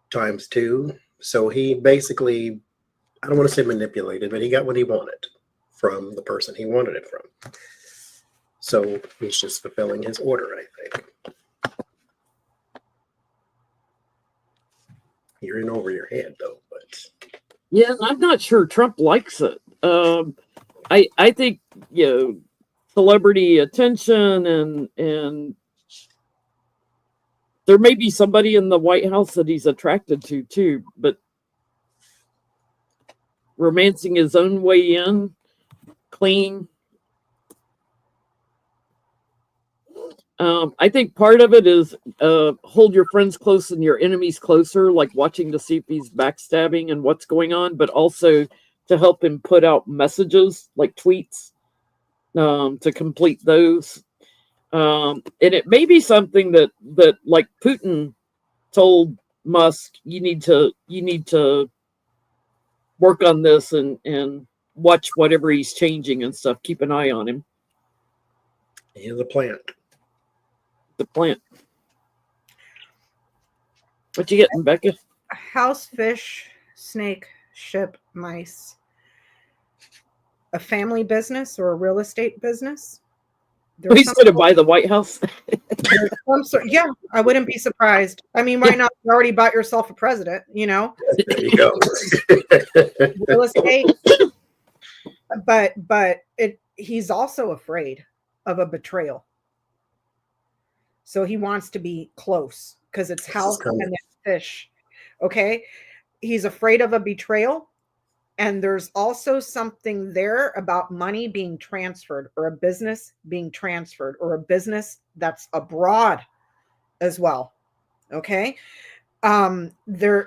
times two. So he basically, I don't want to say manipulated, but he got what he wanted from the person he wanted it from. So he's just fulfilling his order, I think. You're in over your head, though. But Yeah, I'm not sure Trump likes it. I think, celebrity attention and there may be somebody in the White House that he's attracted to too, but romancing his own way in, clean. I think part of it is hold your friends close and your enemies closer, like watching to see if he's backstabbing and what's going on, but also to help him put out messages like tweets to complete those. And it may be something that like Putin told Musk, you need to work on this and watch whatever he's changing and stuff. Keep an eye on him. he's a plant. The plant. What you getting, Becca? House, fish, snake, ship, mice. A family business or a real estate business. He's going to buy the White House. Yeah, I wouldn't be surprised. I mean, why not? You already bought yourself a president, There you go. real estate. But he's also afraid of a betrayal. So he wants to be close because it's house and it's fish. Okay. He's afraid of a betrayal. And there's also something there about money being transferred or a business being transferred or a business that's abroad as well. Okay.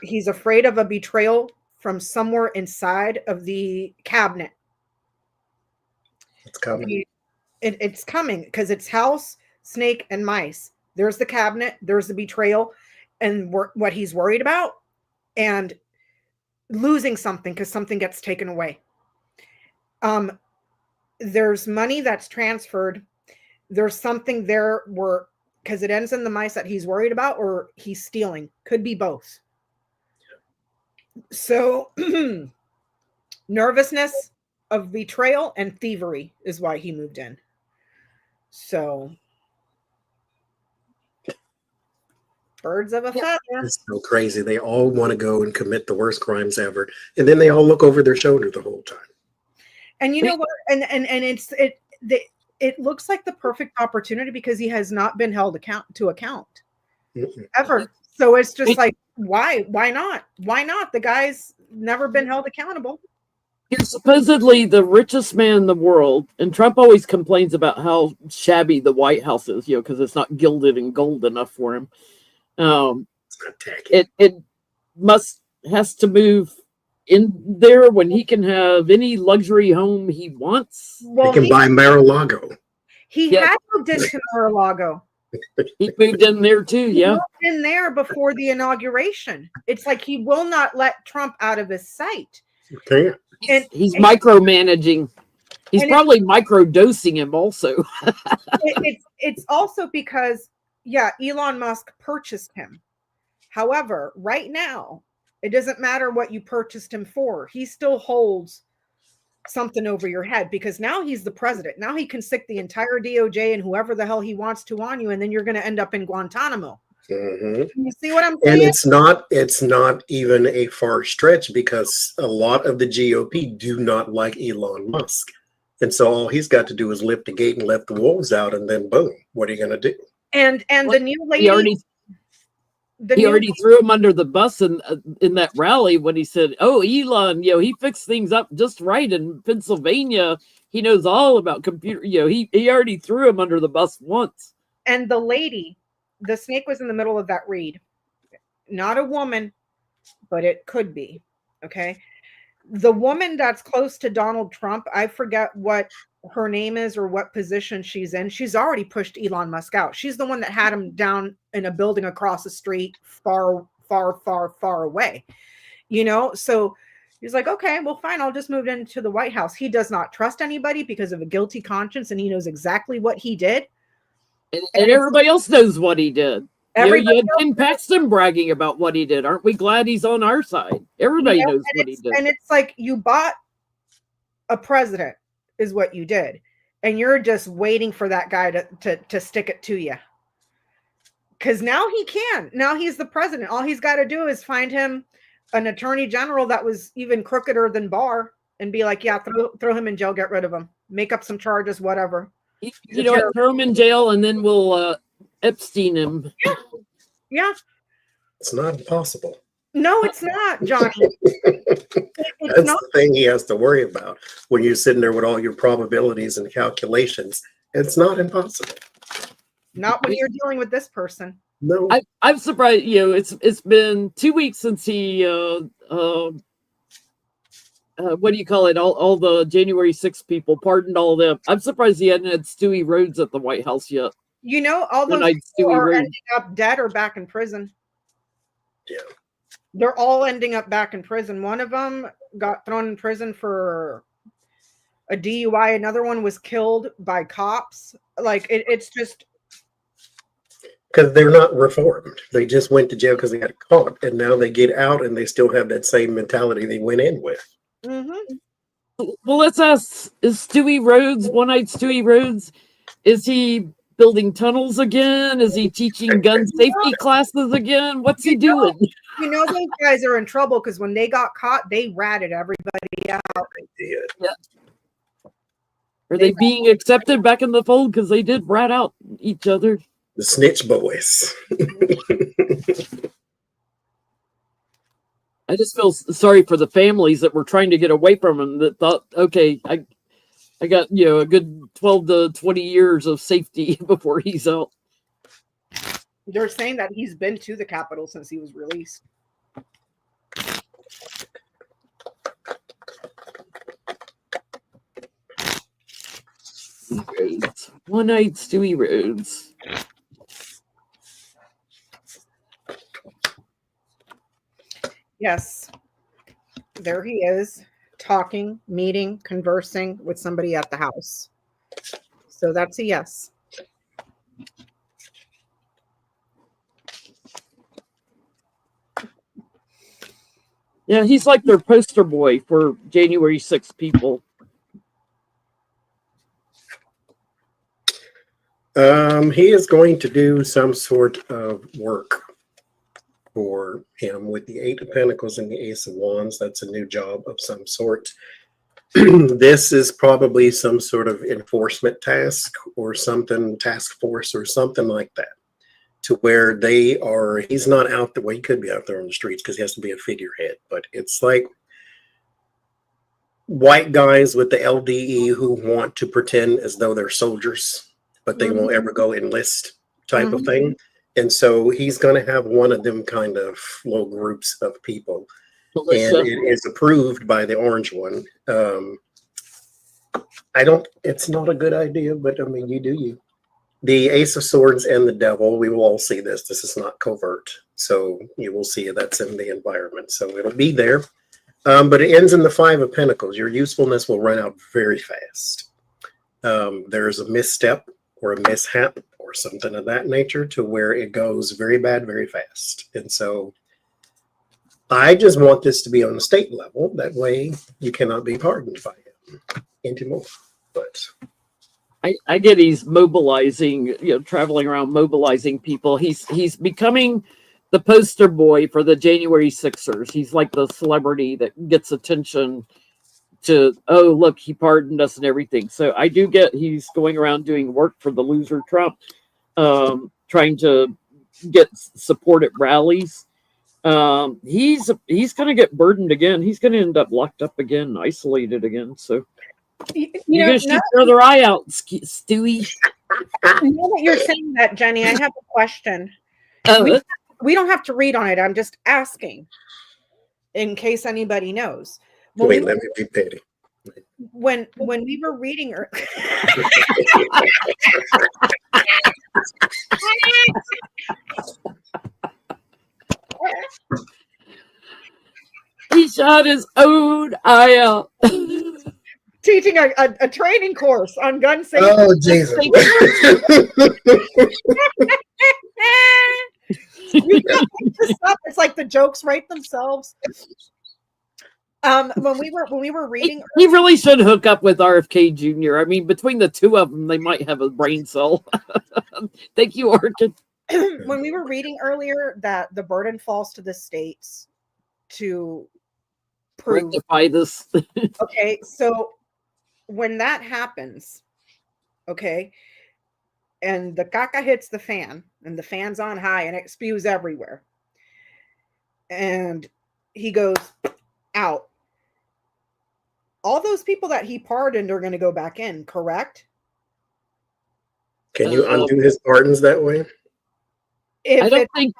He's afraid of a betrayal from somewhere inside of the cabinet. It's coming. It's coming because it's house, snake, and mice. There's the cabinet, there's the betrayal, and what he's worried about, and losing something because something gets taken away. There's money that's transferred. There's something there where, because it ends in the mice that he's worried about or he's stealing. Could be both. So nervousness of betrayal and thievery is why he moved in. So birds of a feather. It's so crazy. They all want to go and commit the worst crimes ever, and then they all look over their shoulder the whole time. And you know what? And it looks like the perfect opportunity because he has not been held to account ever. So it's just like, why not? Why not? The guy's never been held accountable. He's supposedly the richest man in the world, and Trump always complains about how shabby the White House is, because it's not gilded and gold enough for him. It has to move in there when he can have any luxury home he wants. Well, he can buy Mar-a-Lago. He had moved into Mar-a-Lago. He moved in there too. He Yeah. moved in there before the inauguration. It's like he will not let Trump out of his sight. Okay. And He's micromanaging. He's and probably microdosing him also. it's also because, yeah, Elon Musk purchased him. However, right now, it doesn't matter what you purchased him for. He still holds something over your head because now he's the president. Now he can stick the entire DOJ and whoever the hell he wants to on you, and then you're going to end up in Guantanamo. Mm-hmm. You see what I'm And saying? it's not even a far stretch because a lot of the GOP do not like Elon Musk. And so all he's got to do is lift the gate and let the wolves out, and then boom, what are you going to do? And the new lady, He already threw him under the bus in that rally when he said, "Oh, Elon, he fixed things up just right in Pennsylvania. He knows all about computer." He already threw him under the bus once. And the lady, the snake was in the middle of that read. Not a woman, but it could be. Okay. The woman that's close to Donald Trump, I forget what her name is or what position she's in. She's already pushed Elon Musk out. She's the one that had him down in a building across the street, far, far, far, far away. So he's like, okay, well, fine. I'll just move into the White House. He does not trust anybody because of a guilty conscience, and he knows exactly what he did. And everybody else knows what he did. You had Ken Paxton bragging about what he did. Aren't we glad he's on our side? Everybody knows what he did. And it's like you bought a president is what you did. And you're just waiting for that guy to stick it to you. Because now he can. Now he's the president. All he's got to do is find him an attorney general that was even crookeder than Barr and be like, yeah, throw him in jail, get rid of him. Make up some charges, whatever. You know what? Throw him in jail and then we'll Epstein him. Yeah. It's not impossible. No, it's not, Johnny. That's not the thing he has to worry about when you're sitting there with all your probabilities and calculations. It's not impossible. Not when you're dealing with this person. No. I'm surprised. It's been 2 weeks since he what do you call it? All the January 6th people pardoned all of them. I'm surprised he hadn't had Stewie Rhodes at the White House yet. All those people are ending up dead or back in prison. Yeah. They're all ending up back in prison. One of them got thrown in prison for a DUI. Another one was killed by cops. Like it's just because they're not reformed. They just went to jail because they got caught, and now they get out and they still have that same mentality they went in with. Mm-hmm. Well, let's ask: is Stewie Rhodes, one-eyed Stewie Rhodes, is he building tunnels again? Is he teaching gun safety classes again? What's he doing? Those guys are in trouble because when they got caught, they ratted everybody out. They did. Yeah. Are they being accepted back in the fold because they did rat out each other? The snitch boys. I just feel sorry for the families that were trying to get away from him that thought, okay, I got a good 12 to 20 years of safety before he's out. They're saying that he's been to the Capitol since he was released. One-eyed Stewie Rhodes. Yes. There he is, talking, meeting, conversing with somebody at the house. So that's a yes. Yeah, he's like their poster boy for January 6th people. He is going to do some sort of work for him with the Eight of Pentacles and the Ace of Wands. That's a new job of some sort. This is probably some sort of enforcement task or something, task force or something like that, to where he's not out the way. He could be out there on the streets because he has to be a figurehead, but it's like white guys with the LDE who want to pretend as though they're soldiers, but they won't ever go enlist type of thing. And so he's going to have one of them kind of little groups of people. And it is approved by the orange one. It's not a good idea, but I mean, you do you. The Ace of Swords and the Devil, we will all see this. This is not covert. So you will see that's in the environment. So it'll be there. But it ends in the Five of Pentacles. Your usefulness will run out very fast. There's a misstep or a mishap or something of that nature to where it goes very bad very fast. And so I just want this to be on the state level. That way you cannot be pardoned by him anymore. But I get he's mobilizing, traveling around mobilizing people. He's becoming the poster boy for the January Sixers. He's like the celebrity that gets attention to, oh, look, he pardoned us and everything. So I do get he's going around doing work for the loser Trump, trying to get support at rallies. He's going to get burdened again. He's going to end up locked up again, isolated again. So you're going to keep your other eye out, Stewie. Now that you're saying that, Jenny, I have a question. We don't have to read on it. I'm just asking in case anybody knows. Wait, let me be petty. When we were reading He shot his own eye out. teaching a training course on gun safety. Oh, Jesus. It's like the jokes write themselves. When we were reading, he really should hook up with RFK Jr. I mean, between the two of them, they might have a brain cell. Thank you, Arkin. When we were reading earlier that the burden falls to the states to prove rectify this. Okay, so when that happens, okay, and the caca hits the fan, and the fan's on high, and it spews everywhere, and he goes out. All those people that he pardoned are going to go back in, correct? Can you undo his pardons that way? I don't think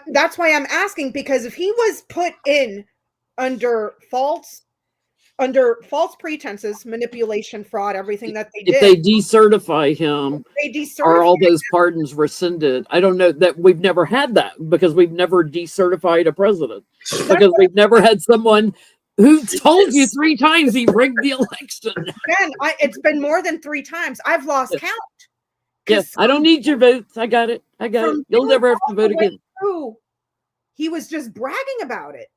that's why I'm asking, because if he was put in under false pretenses, manipulation, fraud, everything that they did, if they decertify him, are all those pardons rescinded? I don't know. That we've never had that because we've never decertified a president, because we've never had someone who told you 3 times he rigged the election. Again, it's been more than 3 times. I've lost count. Yes, I don't need your votes. I got it. You'll never have to vote again. He was just bragging about it.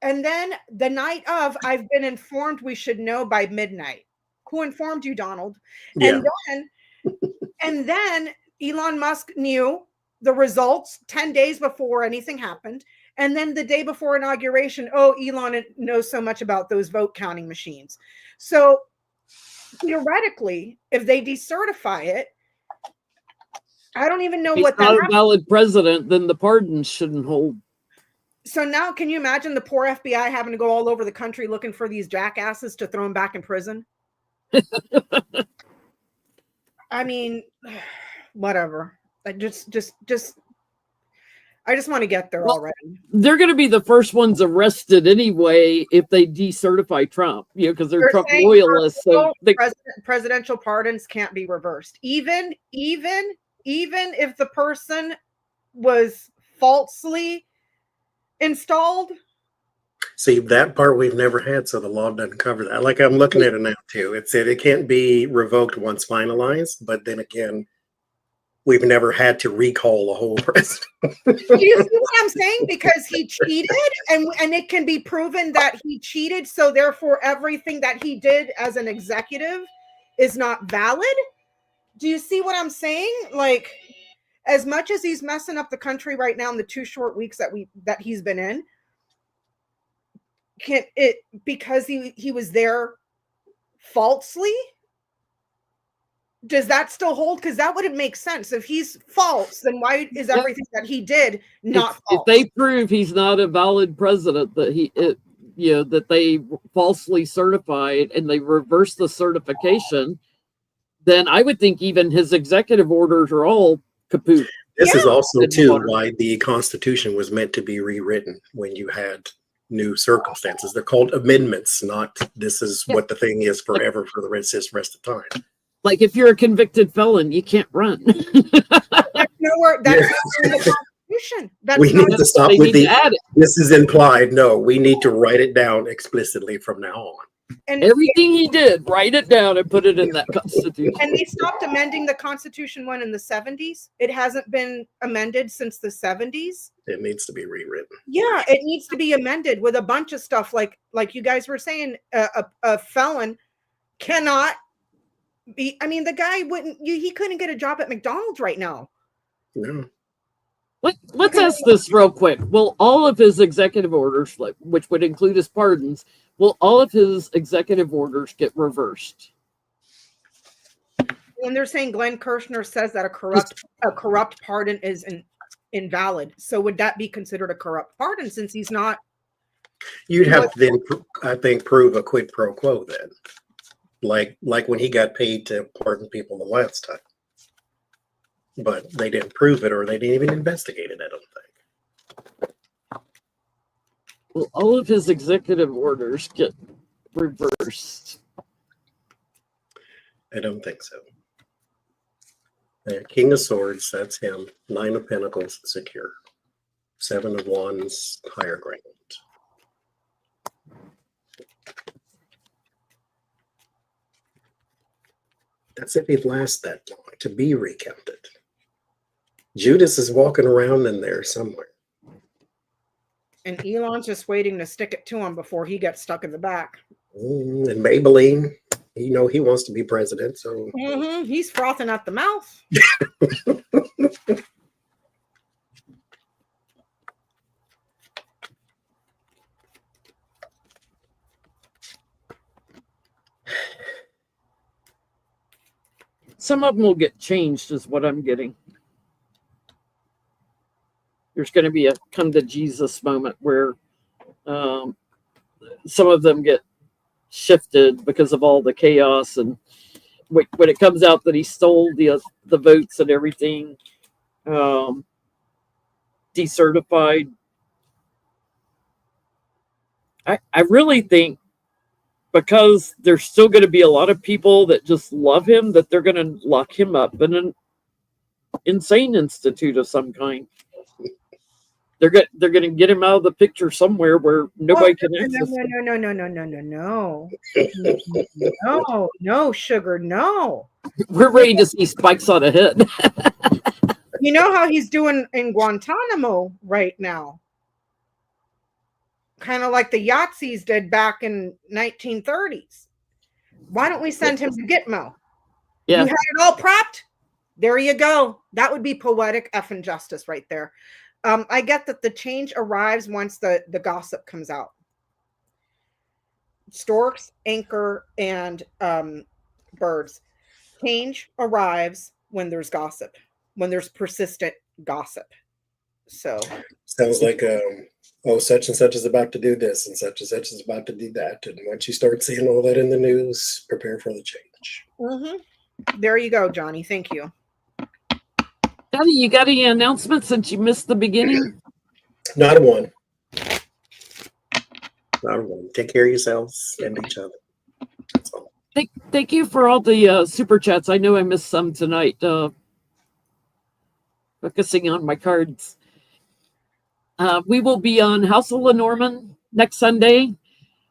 And then the night of, I've been informed we should know by midnight. Who informed you, Donald? Yeah. And then Elon Musk knew the results 10 days before anything happened. And then the day before inauguration, Elon knows so much about those vote counting machines. So theoretically, if they decertify it, I don't even know what that not a valid president, then the pardons shouldn't hold. So now, can you imagine the poor FBI having to go all over the country looking for these jackasses to throw them back in prison? I mean, whatever. I just want to get there already. They're going to be the first ones arrested anyway if they decertify Trump, because they're Trump loyalists. So presidential pardons can't be reversed, even if the person was falsely installed. See, that part we've never had, so the law doesn't cover that. Like, I'm looking at it now too. It said it can't be revoked once finalized, but then again, we've never had to recall a whole president. Do you see what I'm saying? Because he cheated, and it can be proven that he cheated, so therefore everything that he did as an executive is not valid. Do you see what I'm saying? Like, as much as he's messing up the country right now in the 2 short weeks that he's been in, because he was there falsely? Does that still hold? Because that wouldn't make sense. If he's false, then why is everything that he did not false? If they prove he's not a valid president, that that they falsely certified and they reverse the certification, then I would think even his executive orders are all kaput. This is also too why the Constitution was meant to be rewritten when you had new circumstances. They're called amendments, not this is what the thing is forever for the rest of time. Like if you're a convicted felon, you can't run. That's nowhere. That's not in the Constitution. That's We not need to stop They with need to the, add it. this is implied. No, we need to write it down explicitly from now on. and Everything he did, write it down and put it in that Constitution. and they stopped amending the Constitution when in the 70s. It hasn't been amended since the 70s. It needs to be rewritten. Yeah, it needs to be amended with a bunch of stuff like you guys were saying. A felon cannot be. I mean, the guy wouldn't. He couldn't get a job at McDonald's right now. No. Let's ask this real quick. Will all of his executive orders, like which would include his pardons, will all of his executive orders get reversed? When they're saying Glenn Kirshner says that a corrupt pardon is invalid, so would that be considered a corrupt pardon since he's not? You'd have to then, I think, prove a quid pro quo then. Like when he got paid to pardon people the last time. But they didn't prove it, or they didn't even investigate it, I don't think. Will all of his executive orders get reversed? I don't think so. King of Swords, that's him. 9 of Pentacles, secure. 7 of Wands, higher ground. That's if he'd last that long to be recounted. Judas is walking around in there somewhere. And Elon's just waiting to stick it to him before he gets stuck in the back. And Maybelline, he wants to be president, so He's frothing at the mouth. Some of them will get changed, is what I'm getting. There's going to be a come to Jesus moment where some of them get shifted because of all the chaos, and when it comes out that he stole the votes and everything, decertified. I really think because there's still going to be a lot of people that just love him, that they're going to lock him up in an insane institute of some kind. They're going to get him out of the picture somewhere where nobody can access him. No, sugar, no. We're ready to see spikes on a head. You know how he's doing in Guantanamo right now? Kind of like the Yahtzees did back in 1930s. Why don't we send him to Gitmo? Yeah. You had it all prepped? There you go. That would be poetic effing justice right there. I get that the change arrives once the gossip comes out. Storks, anchor, and birds. Change arrives when there's gossip, when there's persistent gossip. So sounds like such and such is about to do this, and such is about to do that. And once you start seeing all that in the news, prepare for the change. There you go, Johnny. Thank you. Daddy, you got any announcements since you missed the beginning? Not a one. Not a one. Take care of yourselves and each other. That's all. Thank you for all the super chats. I know I missed some tonight. Focusing on my cards. We will be on House of Lenormand next Sunday.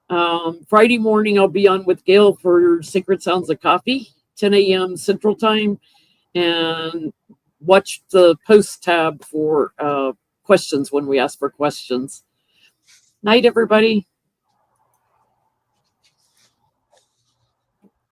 Friday morning, I'll be on with Gail for Sacred Sounds of Coffee, 10 a.m. Central Time. And watch the post tab for questions when we ask for questions. Night, everybody.